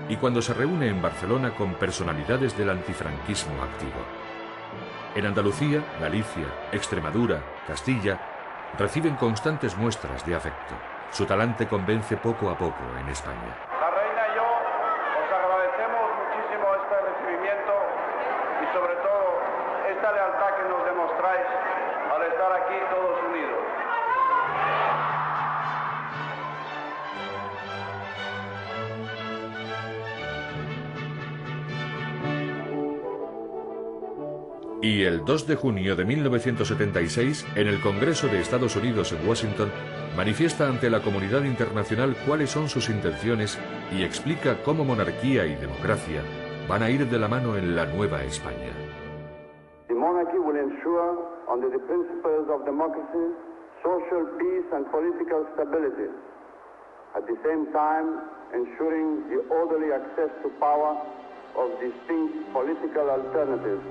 y cuando se reúne en Barcelona con personalidades del antifranquismo activo. En Andalucía, Galicia, Extremadura, Castilla, reciben constantes muestras de afecto. Su talante convence poco a poco en España. La reina y yo os agradecemos muchísimo este recibimiento y sobre todo esta lealtad que nos demostráis al estar aquí todos unidos. Y el 2 de junio de 1976, en el Congreso de Estados Unidos en Washington, manifiesta ante la comunidad internacional cuáles son sus intenciones y explica cómo monarquía y democracia van a ir de la mano en la nueva España. The monarchy will ensure, under the principles of democracy, social peace and political stability, at the same time ensuring the orderly access to power of distinct political alternatives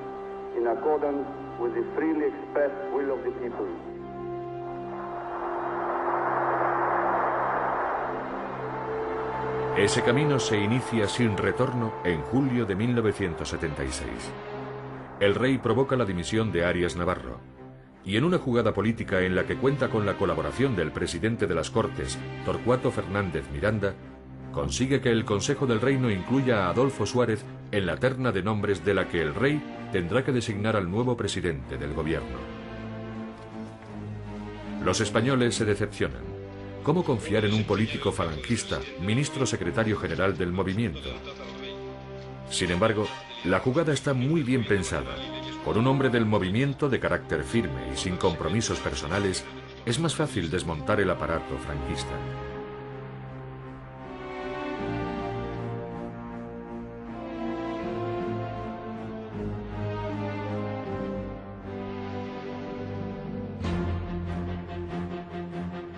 in accordance with the freely expressed will of the people. Ese camino se inicia sin retorno en julio de 1976. El rey provoca la dimisión de Arias Navarro, y en una jugada política en la que cuenta con la colaboración del presidente de las Cortes, Torcuato Fernández Miranda, consigue que el Consejo del Reino incluya a Adolfo Suárez en la terna de nombres de la que el rey tendrá que designar al nuevo presidente del gobierno. Los españoles se decepcionan. ¿Cómo confiar en un político falangista, ministro secretario general del movimiento? Sin embargo, la jugada está muy bien pensada. Con un hombre del movimiento de carácter firme y sin compromisos personales, es más fácil desmontar el aparato franquista.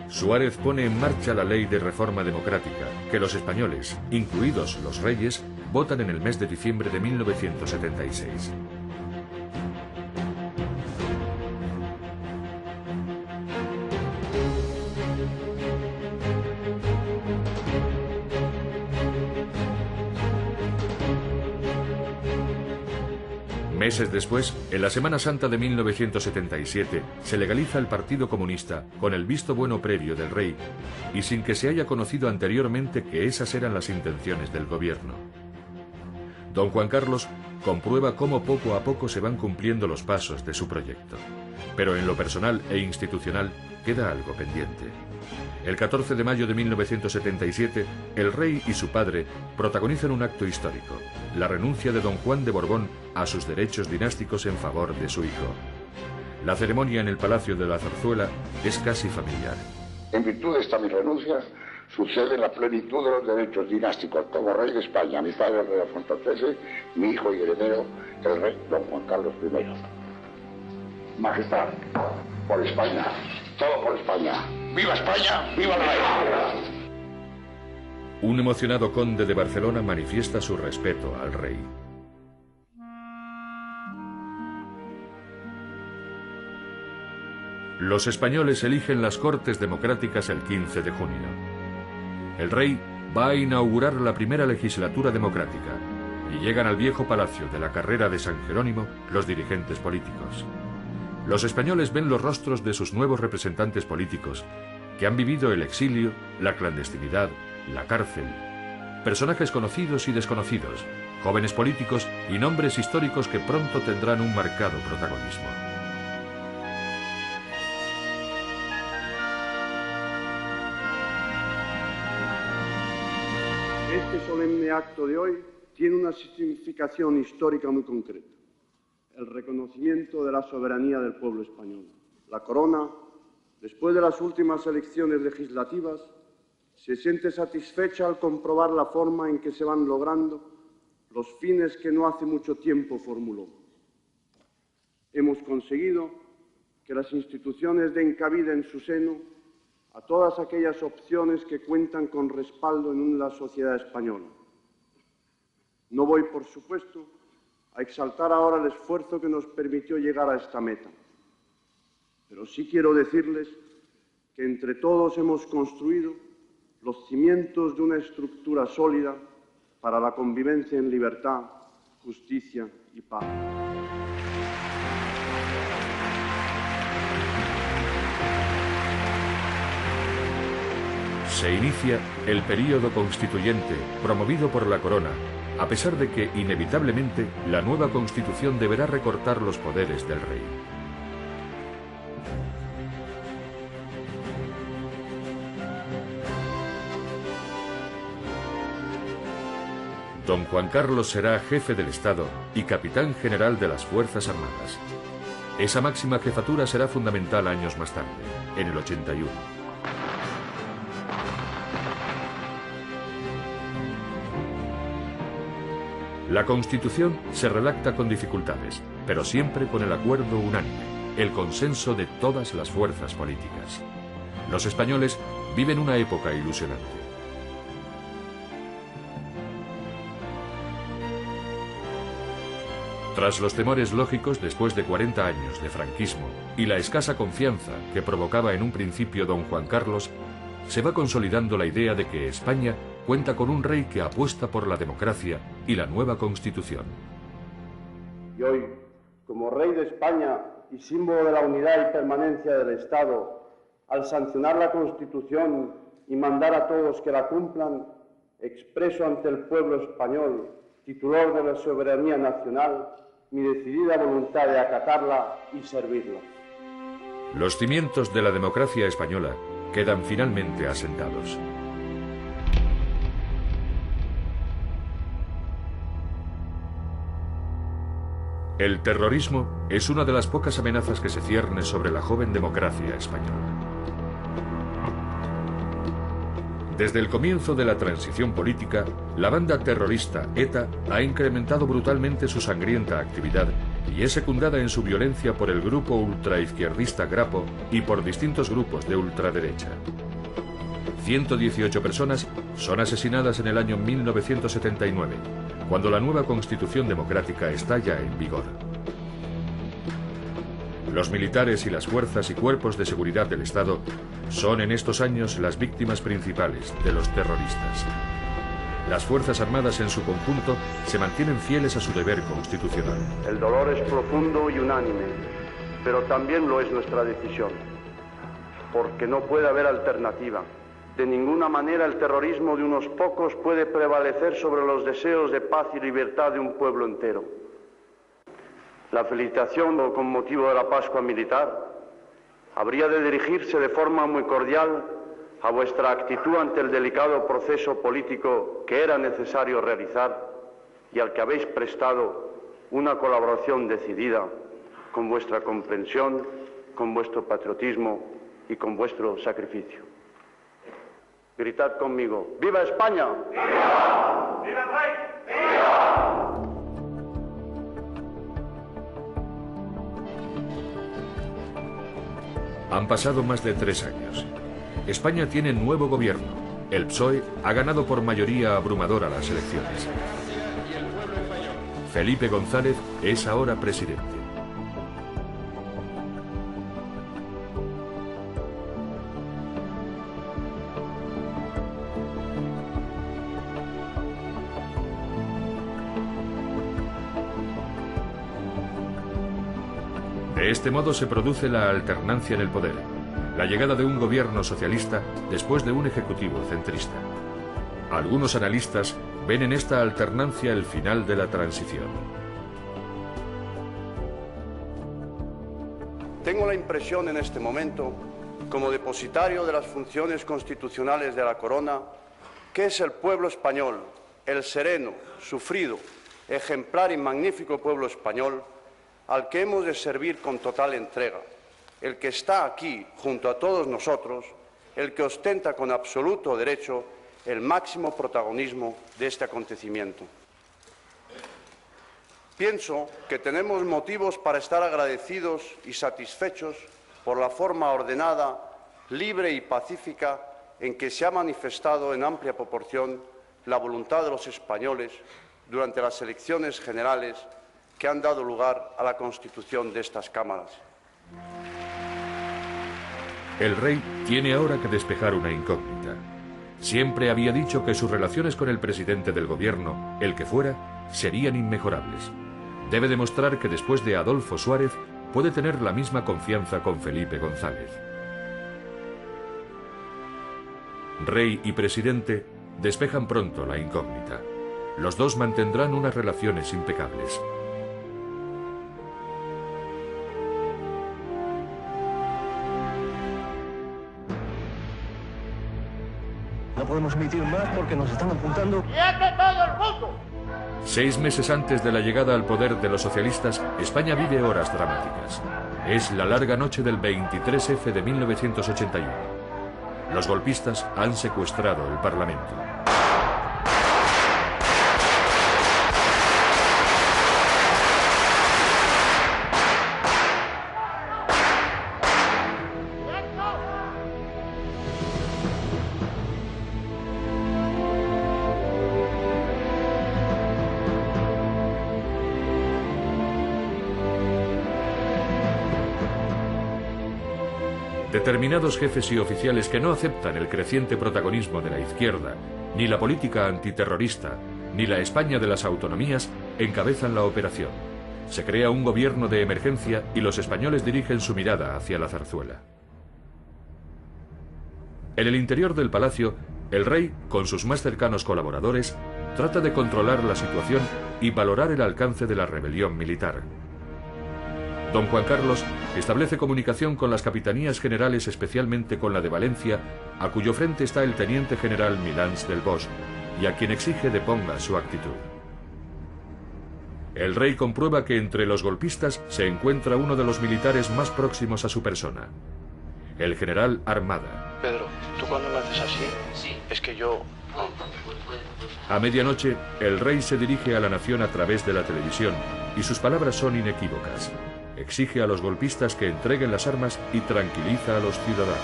Suárez pone en marcha la ley de reforma democrática, que los españoles, incluidos los reyes, votan en el mes de diciembre de 1976. Meses después, en la Semana Santa de 1977, se legaliza el Partido Comunista con el visto bueno previo del rey y sin que se haya conocido anteriormente que esas eran las intenciones del gobierno. Don Juan Carlos comprueba cómo poco a poco se van cumpliendo los pasos de su proyecto, pero en lo personal e institucional queda algo pendiente. El 14 de mayo de 1977, el rey y su padre protagonizan un acto histórico, la renuncia de don Juan de Borbón a sus derechos dinásticos en favor de su hijo. La ceremonia en el Palacio de la Zarzuela es casi familiar. En virtud de esta mi renuncia, sucede la plenitud de los derechos dinásticos como rey de España, mi padre el rey Alfonso XIII, mi hijo y heredero, el rey don Juan Carlos I. Majestad, por España, todo por España. ¡Viva España! ¡Viva el rey! Un emocionado conde de Barcelona manifiesta su respeto al rey. Los españoles eligen las Cortes Democráticas el 15 de junio. El rey va a inaugurar la primera legislatura democrática y llegan al viejo palacio de la Carrera de San Jerónimo los dirigentes políticos. Los españoles ven los rostros de sus nuevos representantes políticos que han vivido el exilio, la clandestinidad, la cárcel. Personajes conocidos y desconocidos, jóvenes políticos y nombres históricos que pronto tendrán un marcado protagonismo. Este solemne acto de hoy tiene una significación histórica muy concreta: el reconocimiento de la soberanía del pueblo español. La corona, después de las últimas elecciones legislativas, se siente satisfecha al comprobar la forma en que se van logrando los fines que no hace mucho tiempo formuló. Hemos conseguido que las instituciones den cabida en su seno a todas aquellas opciones que cuentan con respaldo en la sociedad española. No voy, por supuesto, a exaltar ahora el esfuerzo que nos permitió llegar a esta meta, pero sí quiero decirles que entre todos hemos construido los cimientos de una estructura sólida para la convivencia en libertad, justicia y paz. Se inicia el período constituyente promovido por la corona, a pesar de que, inevitablemente, la nueva Constitución deberá recortar los poderes del rey. Don Juan Carlos será jefe del Estado y capitán general de las Fuerzas Armadas. Esa máxima jefatura será fundamental años más tarde, en el 81. La Constitución se redacta con dificultades, pero siempre con el acuerdo unánime, el consenso de todas las fuerzas políticas. Los españoles viven una época ilusionante. Tras los temores lógicos después de 40 años de franquismo y la escasa confianza que provocaba en un principio don Juan Carlos, se va consolidando la idea de que España cuenta con un rey que apuesta por la democracia y la nueva Constitución. Y hoy, como rey de España y símbolo de la unidad y permanencia del Estado, al sancionar la Constitución y mandar a todos que la cumplan, expreso ante el pueblo español, titular de la soberanía nacional, mi decidida voluntad de acatarla y servirla. Los cimientos de la democracia española quedan finalmente asentados. El terrorismo es una de las pocas amenazas que se cierne sobre la joven democracia española. Desde el comienzo de la transición política, la banda terrorista ETA ha incrementado brutalmente su sangrienta actividad y es secundada en su violencia por el grupo ultraizquierdista Grapo y por distintos grupos de ultraderecha. 118 personas son asesinadas en el año 1979, cuando la nueva Constitución democrática está ya en vigor. Los militares y las fuerzas y cuerpos de seguridad del Estado son en estos años las víctimas principales de los terroristas. Las Fuerzas Armadas en su conjunto se mantienen fieles a su deber constitucional. El dolor es profundo y unánime, pero también lo es nuestra decisión, porque no puede haber alternativa. De ninguna manera el terrorismo de unos pocos puede prevalecer sobre los deseos de paz y libertad de un pueblo entero. La felicitación con motivo de la Pascua Militar habría de dirigirse de forma muy cordial a vuestra actitud ante el delicado proceso político que era necesario realizar y al que habéis prestado una colaboración decidida con vuestra comprensión, con vuestro patriotismo y con vuestro sacrificio. Gritad conmigo: ¡Viva España! ¡Viva! ¡Viva el rey! ¡Viva! Han pasado más de 3 años. España tiene nuevo gobierno. El PSOE ha ganado por mayoría abrumadora las elecciones. Felipe González es ahora presidente. De este modo se produce la alternancia en el poder, la llegada de un gobierno socialista después de un ejecutivo centrista. Algunos analistas ven en esta alternancia el final de la transición. Tengo la impresión en este momento, como depositario de las funciones constitucionales de la corona, que es el pueblo español, el sereno, sufrido, ejemplar y magnífico pueblo español, al que hemos de servir con total entrega, el que está aquí junto a todos nosotros, el que ostenta con absoluto derecho el máximo protagonismo de este acontecimiento. Pienso que tenemos motivos para estar agradecidos y satisfechos por la forma ordenada, libre y pacífica en que se ha manifestado en amplia proporción la voluntad de los españoles durante las elecciones generales que han dado lugar a la constitución de estas cámaras. El rey tiene ahora que despejar una incógnita. Siempre había dicho que sus relaciones con el presidente del gobierno, el que fuera, serían inmejorables. Debe demostrar que después de Adolfo Suárez puede tener la misma confianza con Felipe González. Rey y presidente despejan pronto la incógnita. Los dos mantendrán unas relaciones impecables. No podemos emitir más porque nos están apuntando. ¡Quieto todo el mundo! 6 meses antes de la llegada al poder de los socialistas, España vive horas dramáticas. Es la larga noche del 23F de 1981. Los golpistas han secuestrado el Parlamento. Determinados jefes y oficiales que no aceptan el creciente protagonismo de la izquierda, ni la política antiterrorista, ni la España de las autonomías, encabezan la operación. Se crea un gobierno de emergencia y los españoles dirigen su mirada hacia la Zarzuela. En el interior del palacio, el rey, con sus más cercanos colaboradores, trata de controlar la situación y valorar el alcance de la rebelión militar. Don Juan Carlos establece comunicación con las capitanías generales, especialmente con la de Valencia, a cuyo frente está el teniente general Milans del Bosch, y a quien exige deponga su actitud. El rey comprueba que entre los golpistas se encuentra uno de los militares más próximos a su persona, el general Armada. Pedro, ¿tú cuando me haces así? Sí. Es que yo... A medianoche, el rey se dirige a la nación a través de la televisión, y sus palabras son inequívocas. Exige a los golpistas que entreguen las armas y tranquiliza a los ciudadanos.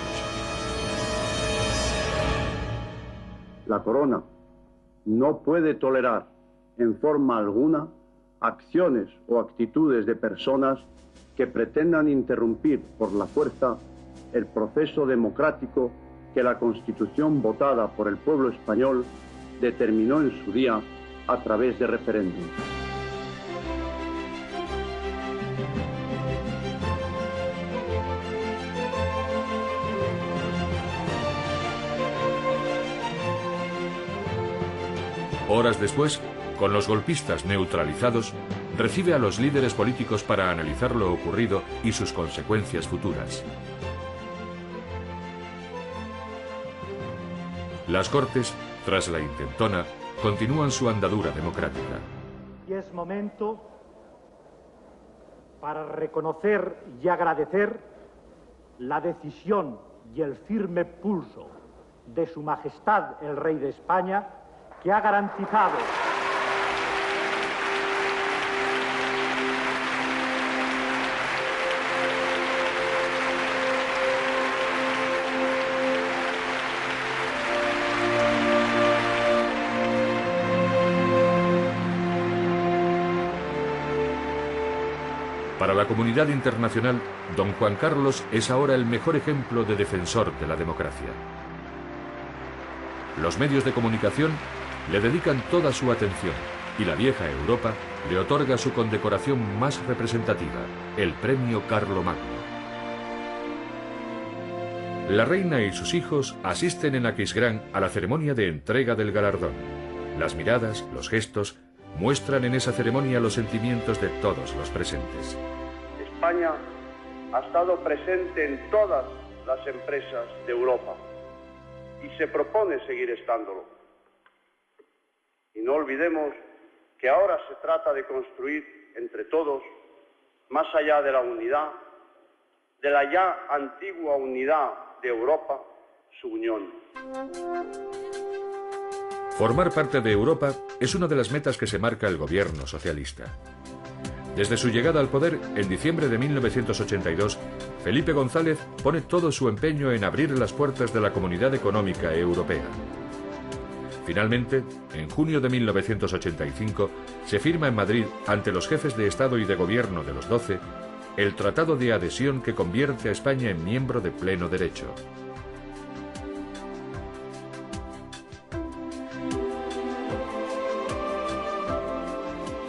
La corona no puede tolerar en forma alguna acciones o actitudes de personas que pretendan interrumpir por la fuerza el proceso democrático que la Constitución votada por el pueblo español determinó en su día a través de referéndum. Horas después, con los golpistas neutralizados, recibe a los líderes políticos para analizar lo ocurrido y sus consecuencias futuras. Las Cortes, tras la intentona, continúan su andadura democrática. Y es momento para reconocer y agradecer la decisión y el firme pulso de Su Majestad el Rey de España, que ha garantizado Para la comunidad internacional, don Juan Carlos es ahora el mejor ejemplo de defensor de la democracia. Los medios de comunicación le dedican toda su atención y la vieja Europa le otorga su condecoración más representativa, el Premio Carlomagno. La reina y sus hijos asisten en Aquisgrán a la ceremonia de entrega del galardón. Las miradas, los gestos, muestran en esa ceremonia los sentimientos de todos los presentes. España ha estado presente en todas las empresas de Europa y se propone seguir estándolo. Y no olvidemos que ahora se trata de construir entre todos, más allá de la unidad, de la ya antigua unidad de Europa, su unión. Formar parte de Europa es una de las metas que se marca el gobierno socialista. Desde su llegada al poder, en diciembre de 1982, Felipe González pone todo su empeño en abrir las puertas de la Comunidad Económica Europea. Finalmente, en junio de 1985, se firma en Madrid, ante los jefes de Estado y de Gobierno de los 12, el Tratado de Adhesión que convierte a España en miembro de pleno derecho.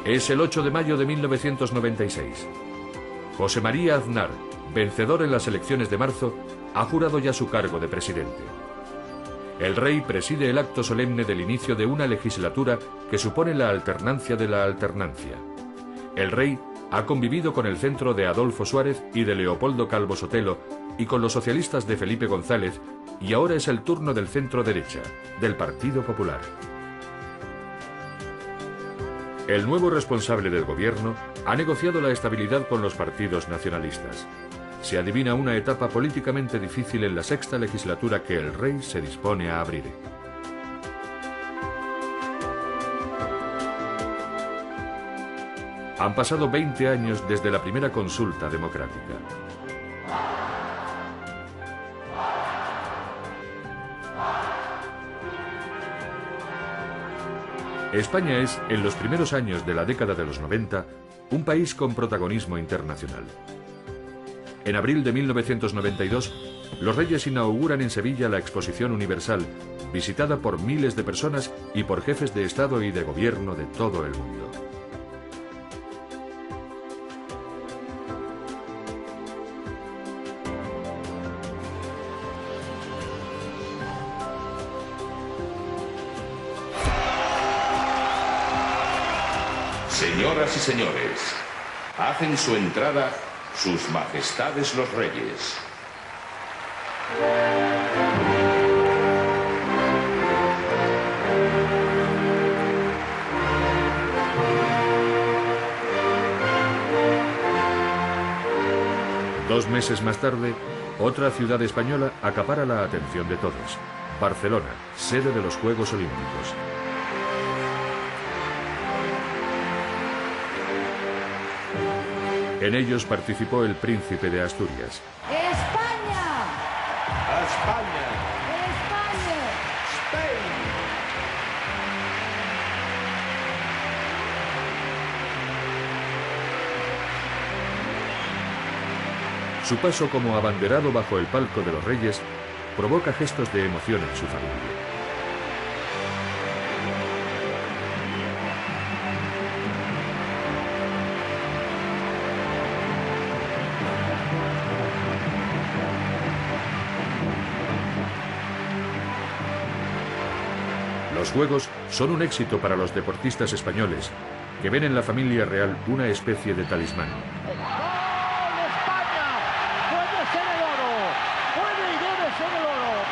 Es el 8 de mayo de 1996. José María Aznar, vencedor en las elecciones de marzo, ha jurado ya su cargo de presidente. El rey preside el acto solemne del inicio de una legislatura que supone la alternancia de la alternancia. El rey ha convivido con el centro de Adolfo Suárez y de Leopoldo Calvo Sotelo y con los socialistas de Felipe González, y ahora es el turno del centro derecha, del Partido Popular. El nuevo responsable del gobierno ha negociado la estabilidad con los partidos nacionalistas. Se adivina una etapa políticamente difícil en la sexta legislatura que el rey se dispone a abrir. Han pasado 20 años desde la primera consulta democrática. España es, en los primeros años de la década de los 90, un país con protagonismo internacional. En abril de 1992, los Reyes inauguran en Sevilla la Exposición Universal, visitada por miles de personas y por jefes de Estado y de Gobierno de todo el mundo. Señoras y señores, hacen su entrada sus majestades los reyes. Dos meses más tarde, otra ciudad española acapara la atención de todos: Barcelona, sede de los Juegos Olímpicos. En ellos participó el príncipe de Asturias. ¡España! ¡A España! ¡España! ¡Spain! Su paso como abanderado bajo el palco de los Reyes provoca gestos de emoción en su familia. Los Juegos son un éxito para los deportistas españoles, que ven en la familia real una especie de talismán. ¡Gol España! ¡Puede ser el oro! ¡Puede y debe ser el oro!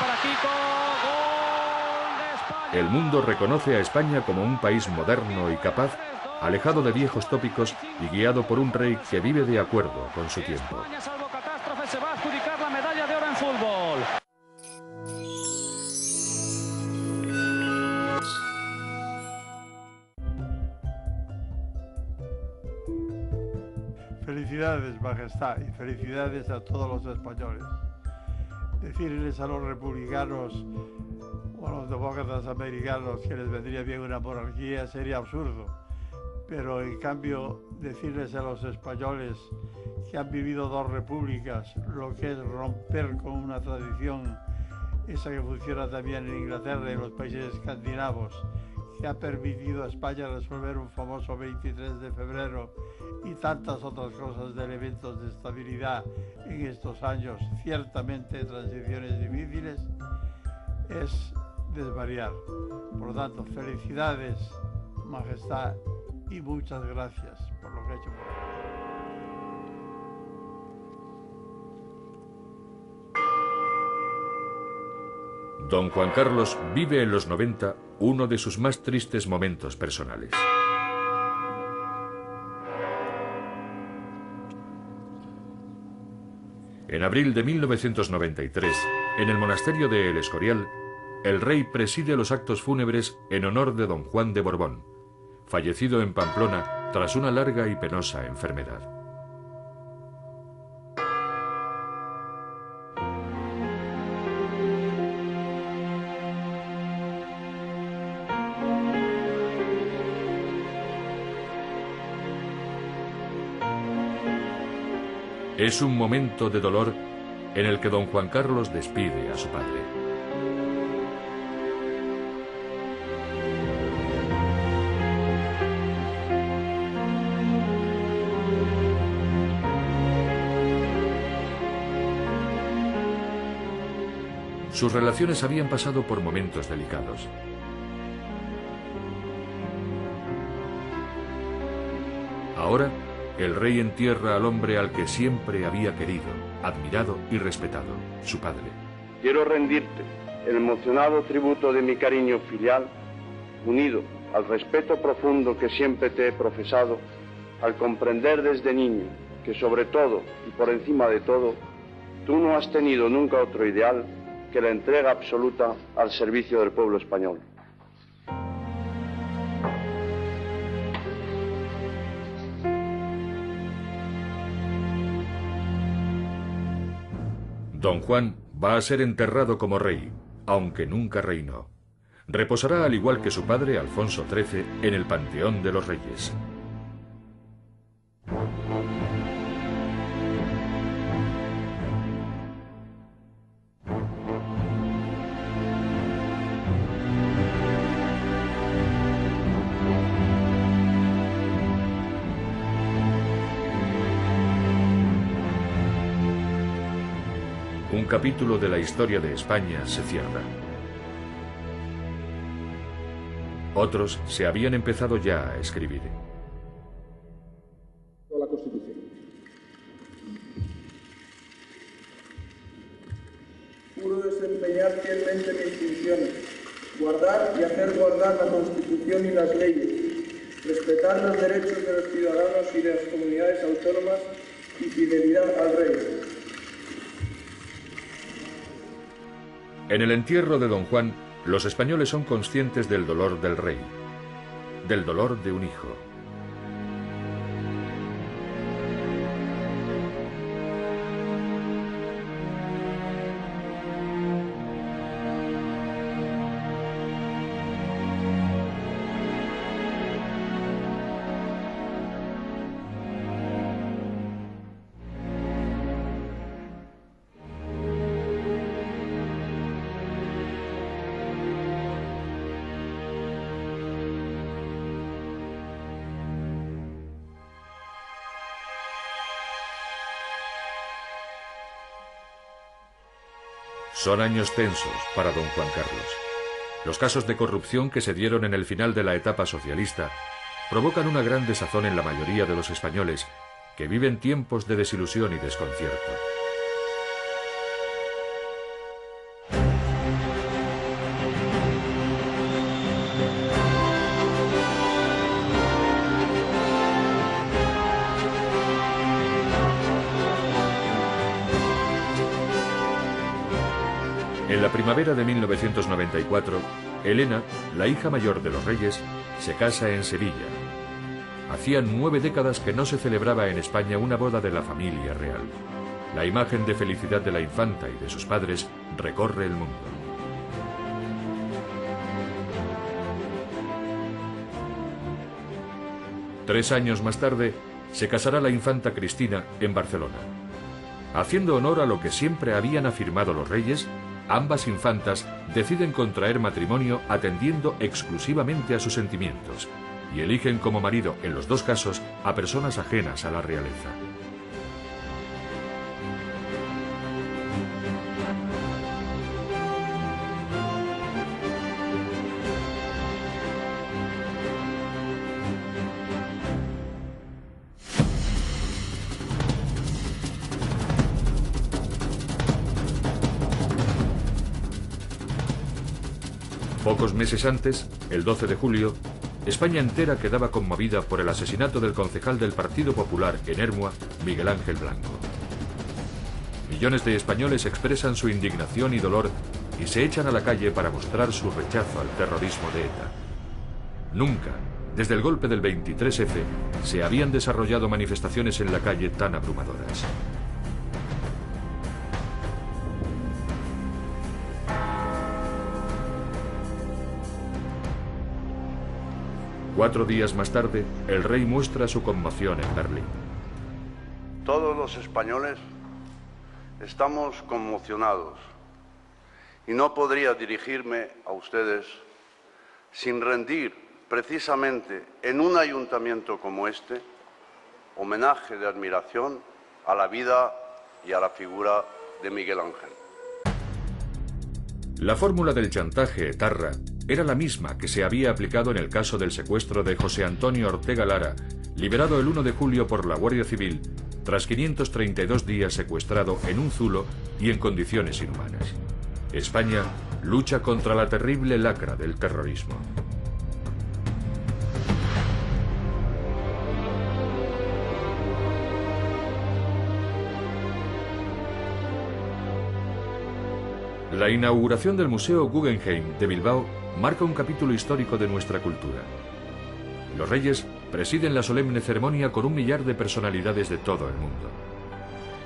Para Kiko, gol de España. El mundo reconoce a España como un país moderno y capaz, alejado de viejos tópicos y guiado por un rey que vive de acuerdo con su tiempo. España, salvo catástrofe, se va a adjudicar la medalla de oro en fútbol. Felicidades, Majestad, y felicidades a todos los españoles. Decirles a los republicanos o a los demócratas americanos que les vendría bien una monarquía sería absurdo, pero en cambio decirles a los españoles que han vivido dos repúblicas lo que es romper con una tradición esa que funciona también en Inglaterra y en los países escandinavos, que ha permitido a España resolver un famoso 23 de febrero y tantas otras cosas de elementos de estabilidad en estos años, ciertamente transiciones difíciles, es desvariar. Por lo tanto, felicidades, Majestad, y muchas gracias por lo que ha hecho por nosotros. Don Juan Carlos vive en los 90 uno de sus más tristes momentos personales. En abril de 1993, en el monasterio de El Escorial, el rey preside los actos fúnebres en honor de don Juan de Borbón, fallecido en Pamplona tras una larga y penosa enfermedad. Es un momento de dolor en el que don Juan Carlos despide a su padre. Sus relaciones habían pasado por momentos delicados. Ahora, el rey entierra al hombre al que siempre había querido, admirado y respetado, su padre. Quiero rendirte el emocionado tributo de mi cariño filial, unido al respeto profundo que siempre te he profesado, al comprender desde niño que sobre todo y por encima de todo, tú no has tenido nunca otro ideal que la entrega absoluta al servicio del pueblo español. Don Juan va a ser enterrado como rey, aunque nunca reinó. Reposará al igual que su padre, Alfonso XIII, en el Panteón de los Reyes. Un capítulo de la historia de España se cierra. Otros se habían empezado ya a escribir. La Constitución. Juro desempeñar fielmente mis funciones, guardar y hacer guardar la Constitución y las leyes, respetar los derechos de los ciudadanos y de las comunidades autónomas y fidelidad al rey. En el entierro de don Juan, los españoles son conscientes del dolor del rey, del dolor de un hijo. Son años tensos para don Juan Carlos. Los casos de corrupción que se dieron en el final de la etapa socialista provocan una gran desazón en la mayoría de los españoles, que viven tiempos de desilusión y desconcierto. En la primavera de 1994, Elena, la hija mayor de los reyes, se casa en Sevilla. Hacían 9 décadas que no se celebraba en España una boda de la familia real. La imagen de felicidad de la infanta y de sus padres recorre el mundo. Tres años más tarde, se casará la infanta Cristina en Barcelona. Haciendo honor a lo que siempre habían afirmado los reyes, ambas infantas deciden contraer matrimonio atendiendo exclusivamente a sus sentimientos y eligen como marido, en los dos casos, a personas ajenas a la realeza. Pocos meses antes, el 12 de julio, España entera quedaba conmovida por el asesinato del concejal del Partido Popular en Ermua, Miguel Ángel Blanco. Millones de españoles expresan su indignación y dolor y se echan a la calle para mostrar su rechazo al terrorismo de ETA. Nunca, desde el golpe del 23F, se habían desarrollado manifestaciones en la calle tan abrumadoras. Cuatro días más tarde, el rey muestra su conmoción en Berlín. Todos los españoles estamos conmocionados y no podría dirigirme a ustedes sin rendir precisamente en un ayuntamiento como este homenaje de admiración a la vida y a la figura de Miguel Ángel. La fórmula del chantaje etarra era la misma que se había aplicado en el caso del secuestro de José Antonio Ortega Lara, liberado el 1 de julio por la Guardia Civil, tras 532 días secuestrado en un zulo y en condiciones inhumanas. España lucha contra la terrible lacra del terrorismo. La inauguración del Museo Guggenheim de Bilbao marca un capítulo histórico de nuestra cultura. Los reyes presiden la solemne ceremonia con 1 millar de personalidades de todo el mundo.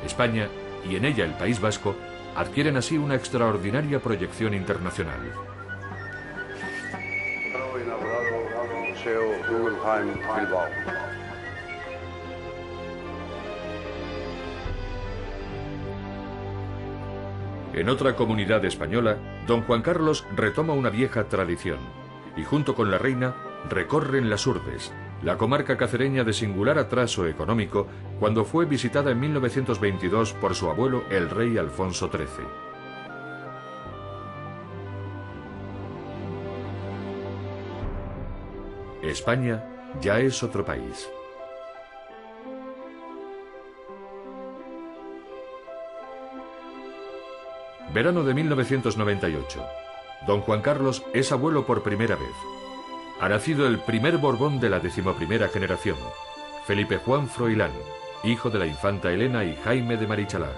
España, y en ella el País Vasco, adquieren así una extraordinaria proyección internacional. Inaugurado el Museo Guggenheim Bilbao. En otra comunidad española, don Juan Carlos retoma una vieja tradición y junto con la reina recorren las Urbes, la comarca cacereña de singular atraso económico cuando fue visitada en 1922 por su abuelo el rey Alfonso XIII. España ya es otro país. Verano de 1998. Don Juan Carlos es abuelo por primera vez. Ha nacido el primer Borbón de la 11ª generación, Felipe Juan Froilán, hijo de la infanta Elena y Jaime de Marichalar.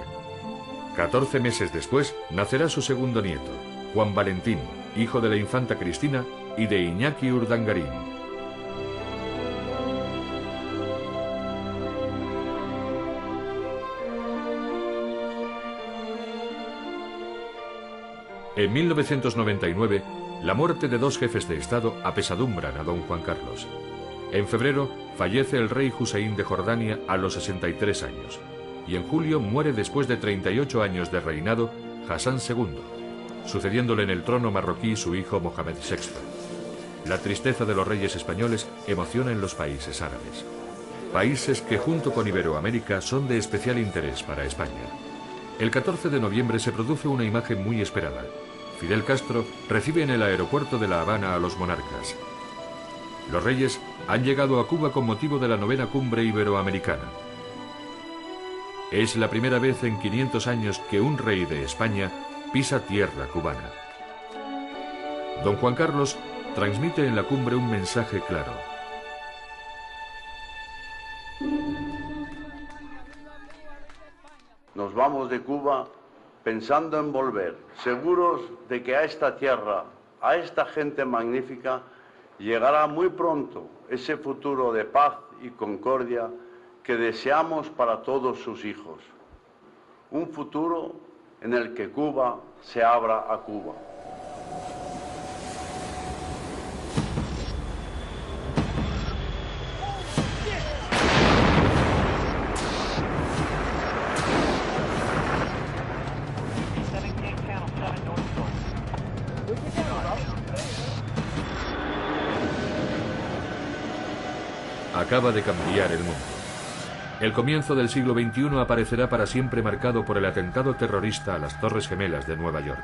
14 meses después nacerá su segundo nieto, Juan Valentín, hijo de la infanta Cristina y de Iñaki Urdangarín. En 1999, la muerte de 2 jefes de Estado apesadumbran a don Juan Carlos. En febrero fallece el rey Hussein de Jordania a los 63 años y en julio muere después de 38 años de reinado Hassan II, sucediéndole en el trono marroquí su hijo Mohamed VI. La tristeza de los reyes españoles emociona en los países árabes. Países que junto con Iberoamérica son de especial interés para España. El 14 de noviembre se produce una imagen muy esperada. Fidel Castro recibe en el aeropuerto de La Habana a los monarcas. Los reyes han llegado a Cuba con motivo de la 9ª cumbre iberoamericana. Es la primera vez en 500 años que un rey de España pisa tierra cubana. Don Juan Carlos transmite en la cumbre un mensaje claro. Nos vamos de Cuba pensando en volver, seguros de que a esta tierra, a esta gente magnífica, llegará muy pronto ese futuro de paz y concordia que deseamos para todos sus hijos. Un futuro en el que Cuba se abra a Cuba. acaba de cambiar el mundo. El comienzo del siglo XXI aparecerá para siempre marcado por el atentado terrorista a las Torres Gemelas de Nueva York.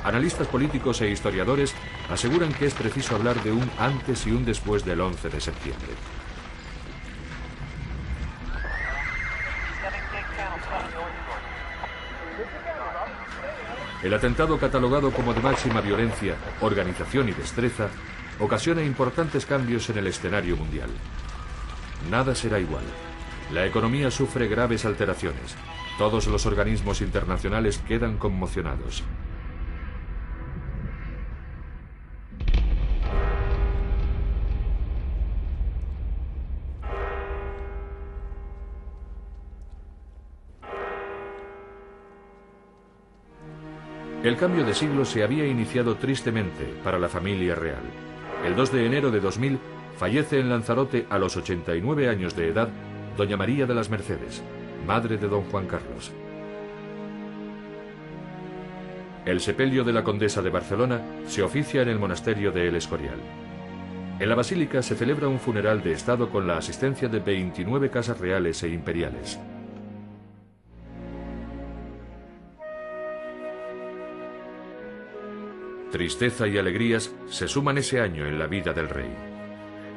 Analistas políticos e historiadores aseguran que es preciso hablar de un antes y un después del 11 de septiembre. El atentado, catalogado como de máxima violencia, organización y destreza, ocasiona importantes cambios en el escenario mundial. Nada será igual. La economía sufre graves alteraciones. Todos los organismos internacionales quedan conmocionados. El cambio de siglo se había iniciado tristemente para la familia real. El 2 de enero de 2000 fallece en Lanzarote a los 89 años de edad doña María de las Mercedes, madre de don Juan Carlos. El sepelio de la condesa de Barcelona se oficia en el monasterio de El Escorial. En la basílica se celebra un funeral de Estado con la asistencia de 29 casas reales e imperiales. Tristeza y alegrías se suman ese año en la vida del rey.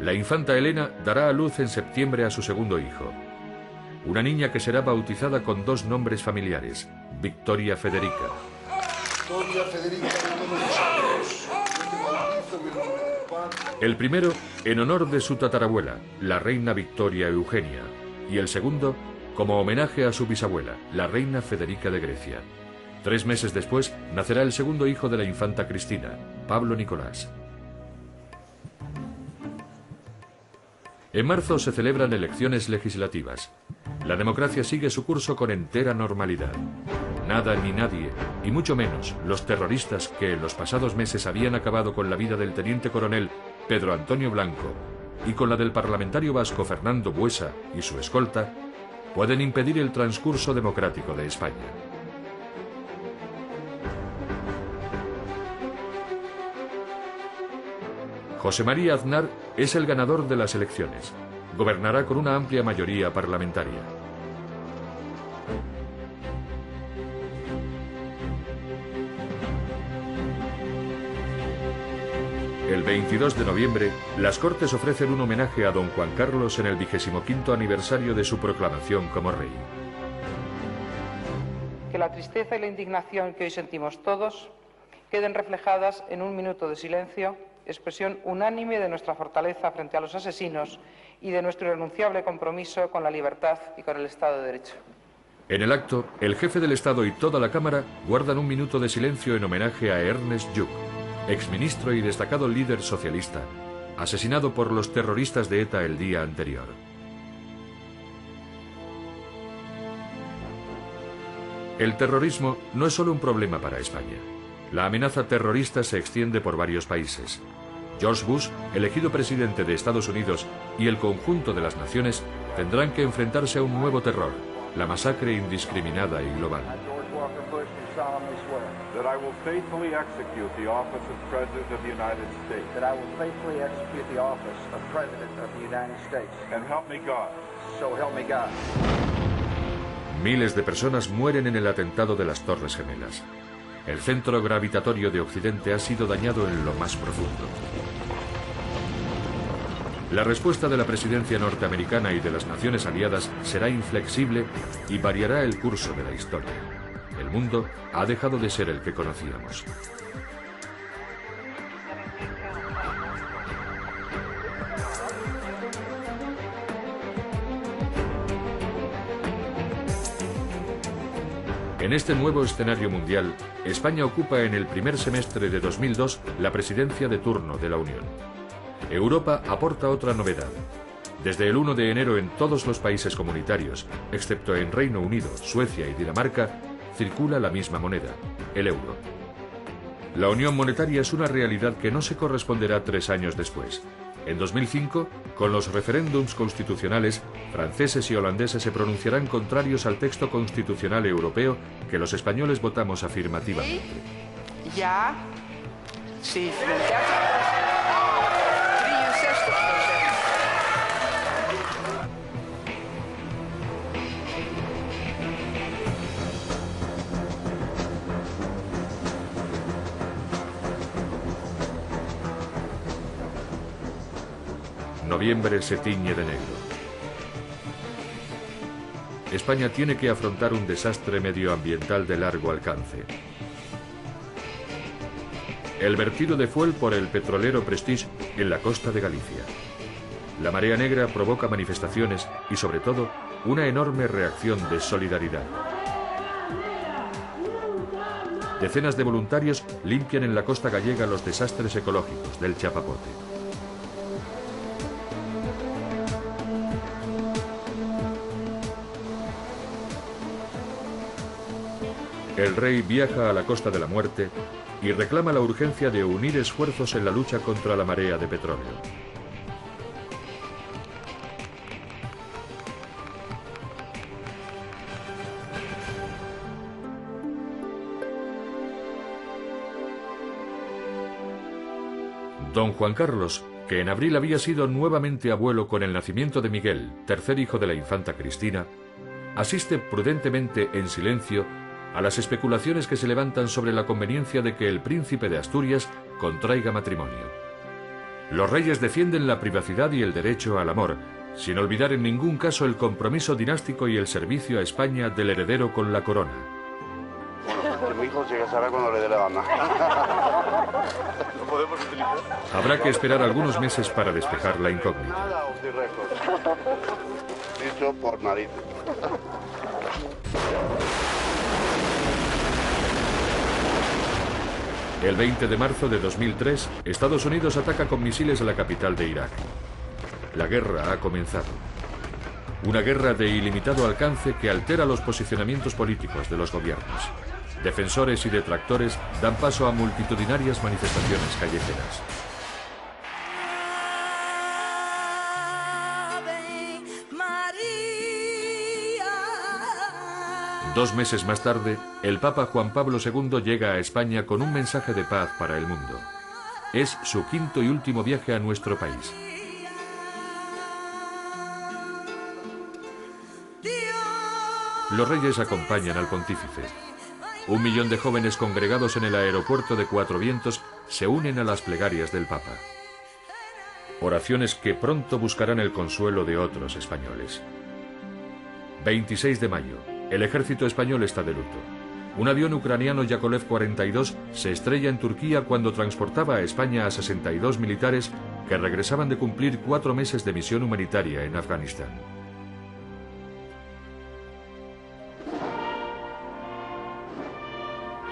La infanta Elena dará a luz en septiembre a su segundo hijo. Una niña que será bautizada con dos nombres familiares, Victoria Federica. El primero en honor de su tatarabuela, la reina Victoria Eugenia, y el segundo como homenaje a su bisabuela, la reina Federica de Grecia. 3 meses después nacerá el segundo hijo de la infanta Cristina, Pablo Nicolás. En marzo se celebran elecciones legislativas. La democracia sigue su curso con entera normalidad. Nada ni nadie, y mucho menos los terroristas que en los pasados meses habían acabado con la vida del teniente coronel Pedro Antonio Blanco y con la del parlamentario vasco Fernando Buesa y su escolta, pueden impedir el transcurso democrático de España. José María Aznar es el ganador de las elecciones. Gobernará con una amplia mayoría parlamentaria. El 22 de noviembre, las Cortes ofrecen un homenaje a don Juan Carlos en el 25º aniversario de su proclamación como rey. Que la tristeza y la indignación que hoy sentimos todos queden reflejadas en un minuto de silencio, expresión unánime de nuestra fortaleza frente a los asesinos y de nuestro irrenunciable compromiso con la libertad y con el Estado de Derecho. En el acto, el jefe del Estado y toda la Cámara guardan un minuto de silencio en homenaje a Ernest Lluch, exministro y destacado líder socialista, asesinado por los terroristas de ETA el día anterior. El terrorismo no es solo un problema para España. La amenaza terrorista se extiende por varios países. George Bush, elegido presidente de Estados Unidos, y el conjunto de las naciones tendrán que enfrentarse a un nuevo terror, la masacre indiscriminada y global. Miles de personas mueren en el atentado de las Torres Gemelas. El centro gravitatorio de Occidente ha sido dañado en lo más profundo. La respuesta de la presidencia norteamericana y de las naciones aliadas será inflexible y variará el curso de la historia. El mundo ha dejado de ser el que conocíamos. En este nuevo escenario mundial, España ocupa en el primer semestre de 2002 la presidencia de turno de la Unión. Europa aporta otra novedad. Desde el 1 de enero en todos los países comunitarios, excepto en Reino Unido, Suecia y Dinamarca, circula la misma moneda, el euro. La unión monetaria es una realidad que no se corresponderá 3 años después. En 2005, con los referéndums constitucionales, franceses y holandeses se pronunciarán contrarios al texto constitucional europeo que los españoles votamos afirmativamente. Ya. Sí. Noviembre se tiñe de negro. España tiene que afrontar un desastre medioambiental de largo alcance. El vertido de fuel por el petrolero Prestige en la costa de Galicia. La marea negra provoca manifestaciones y, sobre todo, una enorme reacción de solidaridad. Decenas de voluntarios limpian en la costa gallega los desastres ecológicos del chapapote. El rey viaja a la Costa de la Muerte y reclama la urgencia de unir esfuerzos en la lucha contra la marea de petróleo. Don Juan Carlos, que en abril había sido nuevamente abuelo con el nacimiento de Miguel, tercer hijo de la infanta Cristina, asiste prudentemente en silencio a las especulaciones que se levantan sobre la conveniencia de que el príncipe de Asturias contraiga matrimonio. Los reyes defienden la privacidad y el derecho al amor, sin olvidar en ningún caso el compromiso dinástico y el servicio a España del heredero con la corona. Bueno, que mi hijo se casará cuando le dé la gana. ¿Lo podemos utilizar? Habrá que esperar algunos meses para despejar la incógnita. Nada, off the record. Dicho por nariz. El 20 de marzo de 2003, Estados Unidos ataca con misiles a la capital de Irak. La guerra ha comenzado. Una guerra de ilimitado alcance que altera los posicionamientos políticos de los gobiernos. Defensores y detractores dan paso a multitudinarias manifestaciones callejeras. Dos meses más tarde, el Papa Juan Pablo II llega a España con un mensaje de paz para el mundo. Es su quinto y último viaje a nuestro país. Los reyes acompañan al pontífice. 1 millón de jóvenes congregados en el aeropuerto de Cuatro Vientos se unen a las plegarias del Papa. Oraciones que pronto buscarán el consuelo de otros españoles. 26 de mayo. El ejército español está de luto. Un avión ucraniano Yakolev 42 se estrella en Turquía cuando transportaba a España a 62 militares que regresaban de cumplir 4 meses de misión humanitaria en Afganistán.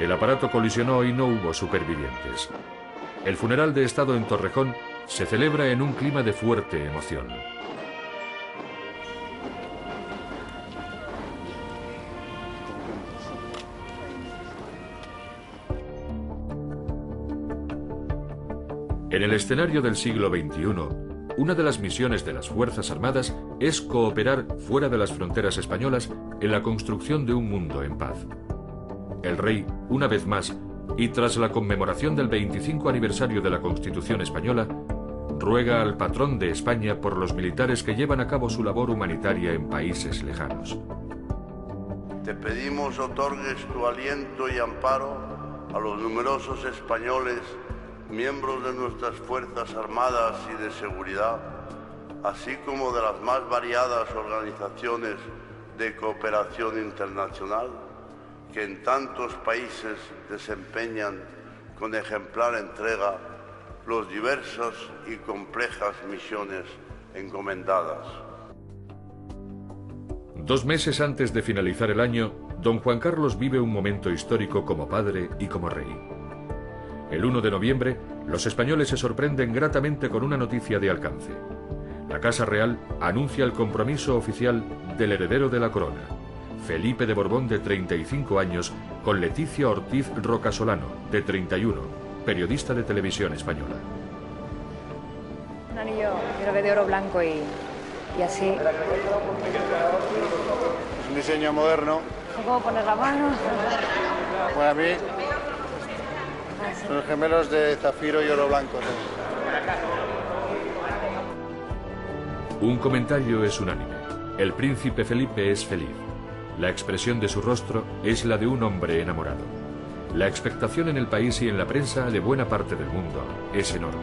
El aparato colisionó y no hubo supervivientes. El funeral de Estado en Torrejón se celebra en un clima de fuerte emoción. En el escenario del siglo XXI, una de las misiones de las Fuerzas Armadas es cooperar fuera de las fronteras españolas en la construcción de un mundo en paz. El rey, una vez más, y tras la conmemoración del 25 aniversario de la Constitución española, ruega al patrón de España por los militares que llevan a cabo su labor humanitaria en países lejanos. Te pedimos otorgues tu aliento y amparo a los numerosos españoles, miembros de nuestras Fuerzas Armadas y de Seguridad, así como de las más variadas organizaciones de cooperación internacional que en tantos países desempeñan con ejemplar entrega los diversas y complejas misiones encomendadas. 2 meses antes de finalizar el año, don Juan Carlos vive un momento histórico como padre y como rey. El 1 de noviembre, los españoles se sorprenden gratamente con una noticia de alcance. La Casa Real anuncia el compromiso oficial del heredero de la corona, Felipe de Borbón, de 35 años, con Leticia Ortiz Rocasolano, de 31, periodista de televisión española. Un anillo, creo que de oro blanco y así. Es un diseño moderno. ¿Cómo poner la mano? Para mí, son los gemelos de zafiro y oro blanco. Un comentario es unánime. El príncipe Felipe es feliz. La expresión de su rostro es la de un hombre enamorado. La expectación en el país y en la prensa de buena parte del mundo es enorme.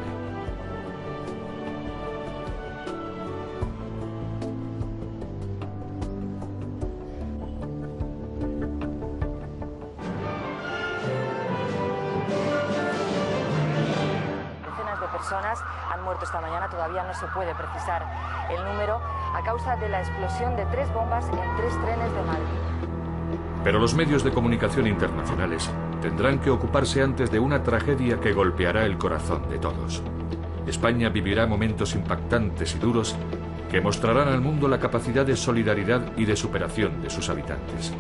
muerto esta mañana. Todavía no se puede precisar el número a causa de la explosión de 3 bombas en 3 trenes de Madrid. Pero los medios de comunicación internacionales tendrán que ocuparse antes de una tragedia que golpeará el corazón de todos. España vivirá momentos impactantes y duros que mostrarán al mundo la capacidad de solidaridad y de superación de sus habitantes.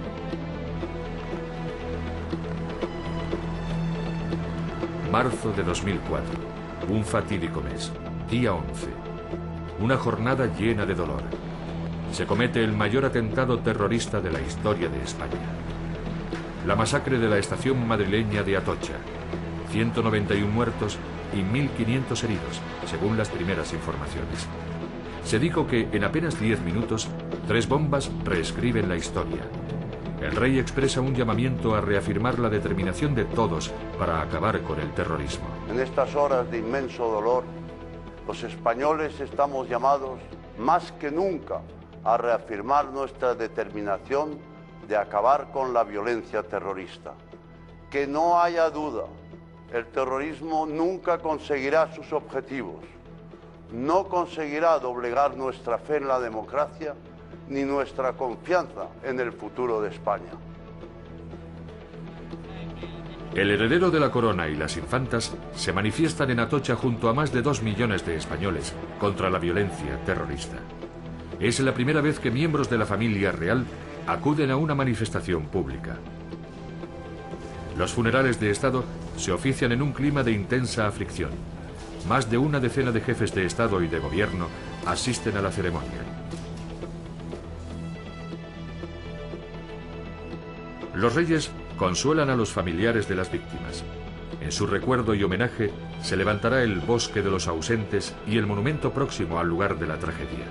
Marzo de 2004, un fatídico mes, día 11. Una jornada llena de dolor. Se comete el mayor atentado terrorista de la historia de España. La masacre de la estación madrileña de Atocha. 191 muertos y 1.500 heridos, según las primeras informaciones. Se dijo que en apenas 10 minutos, 3 bombas reescriben la historia. El rey expresa un llamamiento a reafirmar la determinación de todos para acabar con el terrorismo. En estas horas de inmenso dolor, los españoles estamos llamados más que nunca a reafirmar nuestra determinación de acabar con la violencia terrorista. Que no haya duda, el terrorismo nunca conseguirá sus objetivos, no conseguirá doblegar nuestra fe en la democracia ni nuestra confianza en el futuro de España. El heredero de la corona y las infantas se manifiestan en Atocha junto a más de 2 millones de españoles contra la violencia terrorista. Es la primera vez que miembros de la familia real acuden a una manifestación pública. Los funerales de Estado se ofician en un clima de intensa aflicción. Más de una decena de jefes de Estado y de Gobierno asisten a la ceremonia. Los reyes consuelan a los familiares de las víctimas. En su recuerdo y homenaje se levantará el Bosque de los Ausentes y el monumento próximo al lugar de la tragedia.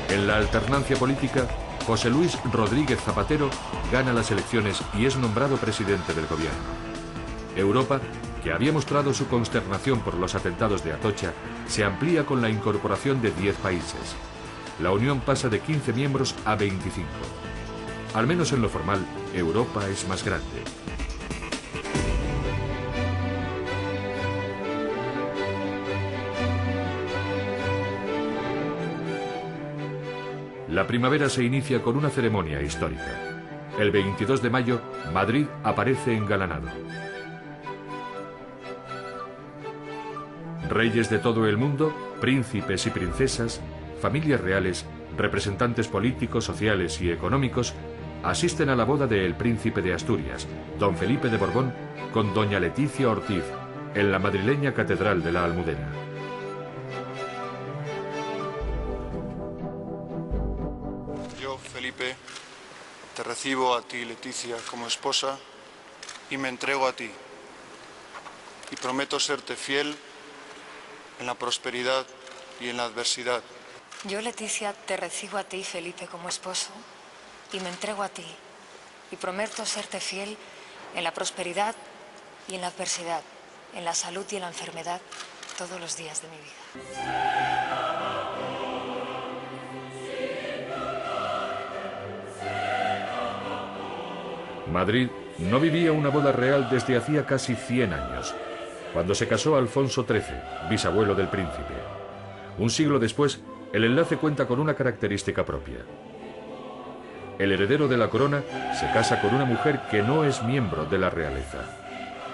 En la alternancia política, José Luis Rodríguez Zapatero gana las elecciones y es nombrado presidente del gobierno. Europa, que había mostrado su consternación por los atentados de Atocha, se amplía con la incorporación de 10 países. La Unión pasa de 15 miembros a 25. Al menos en lo formal, Europa es más grande. La primavera se inicia con una ceremonia histórica. El 22 de mayo, Madrid aparece engalanado. Reyes de todo el mundo, príncipes y princesas, familias reales, representantes políticos, sociales y económicos asisten a la boda del príncipe de Asturias, don Felipe de Borbón, con doña Leticia Ortiz, en la madrileña Catedral de la Almudena. Felipe, te recibo a ti, Leticia, como esposa y me entrego a ti. Y prometo serte fiel en la prosperidad y en la adversidad. Yo, Leticia, te recibo a ti, Felipe, como esposo y me entrego a ti. Y prometo serte fiel en la prosperidad y en la adversidad, en la salud y en la enfermedad, todos los días de mi vida. Madrid no vivía una boda real desde hacía casi 100 años, cuando se casó Alfonso XIII, bisabuelo del príncipe. Un siglo después, el enlace cuenta con una característica propia. El heredero de la corona se casa con una mujer que no es miembro de la realeza.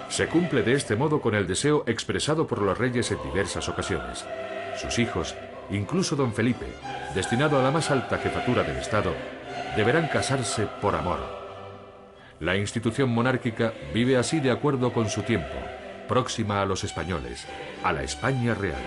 Se cumple de este modo con el deseo expresado por los reyes en diversas ocasiones. Sus hijos, incluso don Felipe, destinado a la más alta jefatura del Estado, deberán casarse por amor. La institución monárquica vive así de acuerdo con su tiempo, próxima a los españoles, a la España real.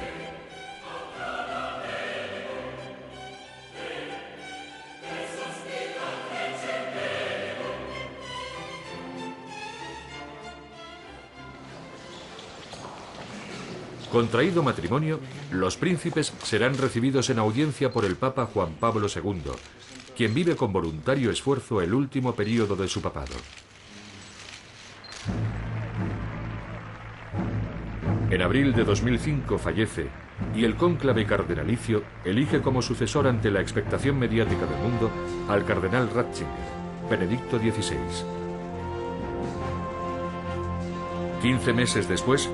Contraído matrimonio, los príncipes serán recibidos en audiencia por el Papa Juan Pablo II, quien vive con voluntario esfuerzo el último período de su papado. En abril de 2005 fallece y el cónclave cardenalicio elige como sucesor ante la expectación mediática del mundo al cardenal Ratzinger, Benedicto XVI. 15 meses después,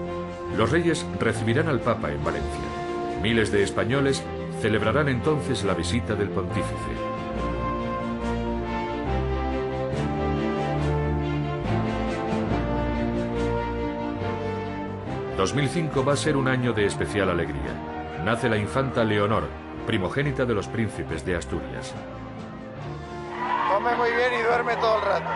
los reyes recibirán al Papa en Valencia. Miles de españoles celebrarán entonces la visita del pontífice. ...2005 va a ser un año de especial alegría. Nace la infanta Leonor, primogénita de los príncipes de Asturias. Come muy bien y duerme todo el rato.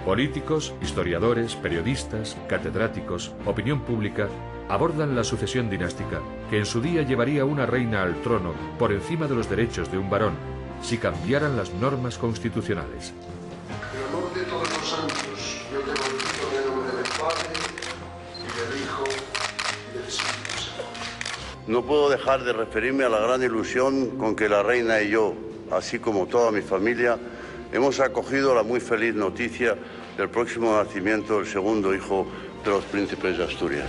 Políticos, historiadores, periodistas, catedráticos, opinión pública abordan la sucesión dinástica que en su día llevaría una reina al trono por encima de los derechos de un varón si cambiaran las normas constitucionales. En amor de todos los santos, yo te bautizo en el nombre del Padre, y del Hijo, y del Espíritu Santo. No puedo dejar de referirme a la gran ilusión con que la reina y yo, así como toda mi familia, hemos acogido la muy feliz noticia del próximo nacimiento del segundo hijo de los príncipes de Asturias.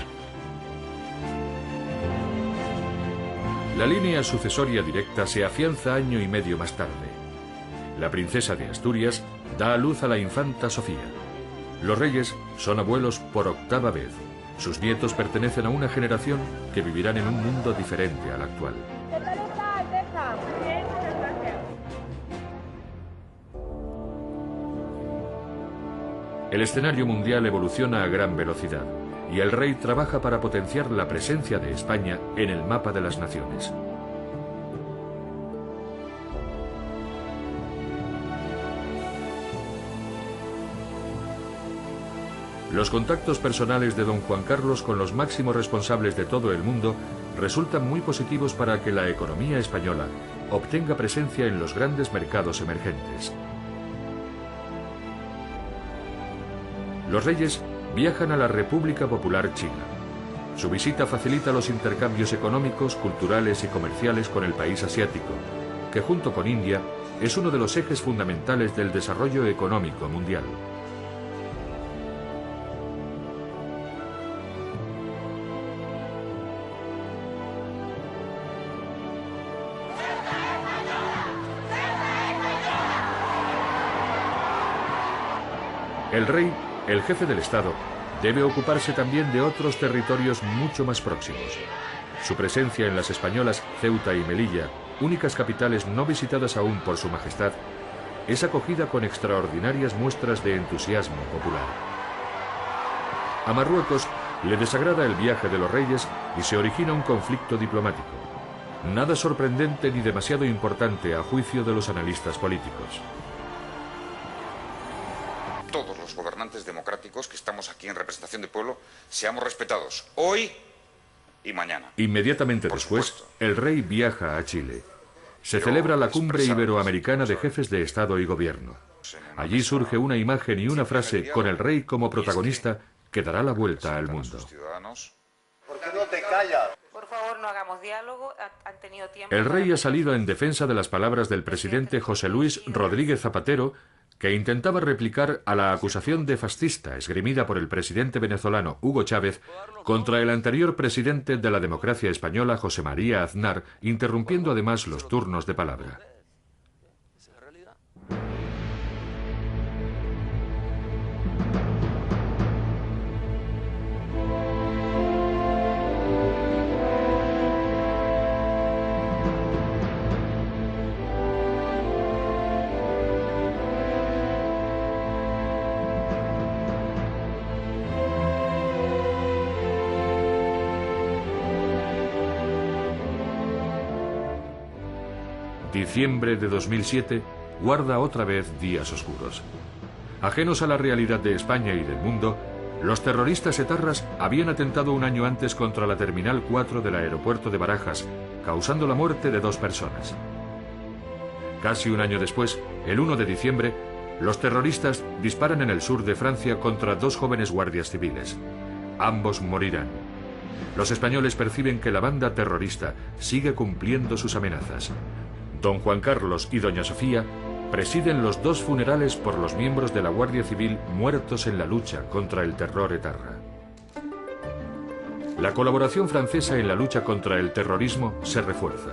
La línea sucesoria directa se afianza año y medio más tarde. La princesa de Asturias da a luz a la infanta Sofía. Los reyes son abuelos por octava vez. Sus nietos pertenecen a una generación que vivirán en un mundo diferente al actual. El escenario mundial evoluciona a gran velocidad y el rey trabaja para potenciar la presencia de España en el mapa de las naciones. Los contactos personales de don Juan Carlos con los máximos responsables de todo el mundo resultan muy positivos para que la economía española obtenga presencia en los grandes mercados emergentes. Los reyes viajan a la República Popular China. Su visita facilita los intercambios económicos, culturales y comerciales con el país asiático, que junto con India es uno de los ejes fundamentales del desarrollo económico mundial. El rey, el jefe del Estado, debe ocuparse también de otros territorios mucho más próximos. Su presencia en las españolas Ceuta y Melilla, únicas capitales no visitadas aún por su majestad, es acogida con extraordinarias muestras de entusiasmo popular. A Marruecos le desagrada el viaje de los reyes y se origina un conflicto diplomático. Nada sorprendente ni demasiado importante a juicio de los analistas políticos. Todos los gobernantes democráticos que estamos aquí en representación del pueblo seamos respetados hoy y mañana. Inmediatamente después, el rey viaja a Chile. Se celebra la cumbre iberoamericana de jefes de Estado y Gobierno. Allí surge una imagen y una frase con el rey como protagonista que dará la vuelta al mundo. ¿Por qué no te callas? Por favor, no hagamos diálogo. Han tenido tiempo. El rey ha salido en defensa de las palabras del presidente José Luis Rodríguez Zapatero, que intentaba replicar a la acusación de fascista esgrimida por el presidente venezolano Hugo Chávez contra el anterior presidente de la democracia española José María Aznar, interrumpiendo además los turnos de palabra. Diciembre de 2007 guarda otra vez días oscuros. Ajenos a la realidad de España y del mundo, los terroristas etarras habían atentado un año antes contra la Terminal 4 del aeropuerto de Barajas, causando la muerte de 2 personas. Casi un año después, el 1 de diciembre, Los terroristas disparan en el sur de Francia contra 2 jóvenes guardias civiles. Ambos morirán. Los españoles perciben que la banda terrorista sigue cumpliendo sus amenazas. Don Juan Carlos y doña Sofía presiden los 2 funerales por los miembros de la Guardia Civil muertos en la lucha contra el terror etarra. La colaboración francesa en la lucha contra el terrorismo se refuerza.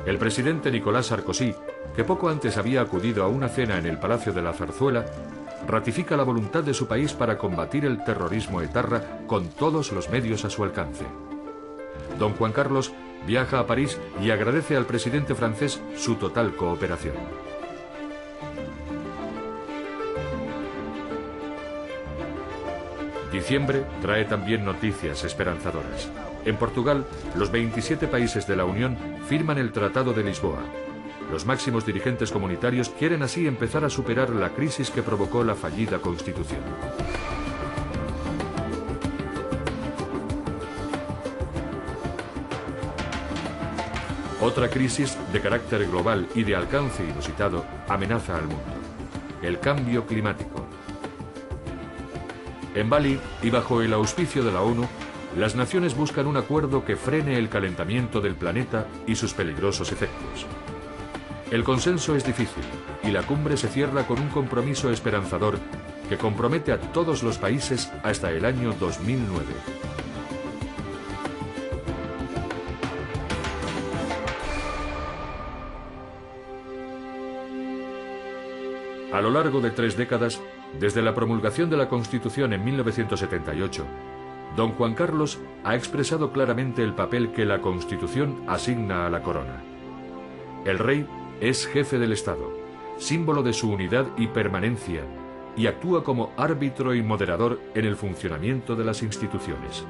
El presidente Nicolas Sarkozy, que poco antes había acudido a una cena en el Palacio de la Zarzuela, ratifica la voluntad de su país para combatir el terrorismo etarra con todos los medios a su alcance. Don Juan Carlos viaja a París y agradece al presidente francés su total cooperación. Diciembre trae también noticias esperanzadoras. En Portugal, los 27 países de la Unión firman el Tratado de Lisboa. Los máximos dirigentes comunitarios quieren así empezar a superar la crisis que provocó la fallida Constitución. Otra crisis de carácter global y de alcance inusitado amenaza al mundo: el cambio climático. En Bali, y bajo el auspicio de la ONU, las naciones buscan un acuerdo que frene el calentamiento del planeta y sus peligrosos efectos. El consenso es difícil y la cumbre se cierra con un compromiso esperanzador que compromete a todos los países hasta el año 2009. A lo largo de 3 décadas, desde la promulgación de la Constitución en 1978, don Juan Carlos ha expresado claramente el papel que la Constitución asigna a la corona. El rey es jefe del Estado, símbolo de su unidad y permanencia, y actúa como árbitro y moderador en el funcionamiento de las instituciones.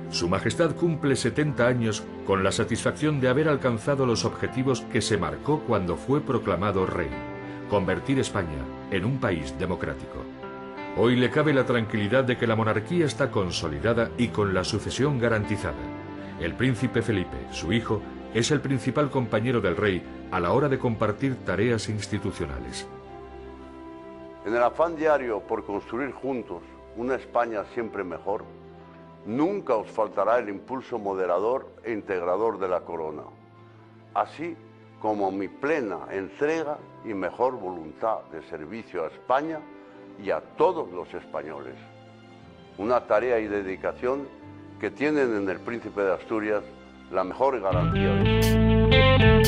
Su Majestad cumple 70 años con la satisfacción de haber alcanzado los objetivos que se marcó cuando fue proclamado rey: convertir España en un país democrático. Hoy le cabe la tranquilidad de que la monarquía está consolidada y con la sucesión garantizada. El príncipe Felipe, su hijo, es el principal compañero del rey a la hora de compartir tareas institucionales. En el afán diario por construir juntos una España siempre mejor, nunca os faltará el impulso moderador e integrador de la corona, así como mi plena entrega y mejor voluntad de servicio a España y a todos los españoles. Una tarea y dedicación que tienen en el Príncipe de Asturias la mejor garantía de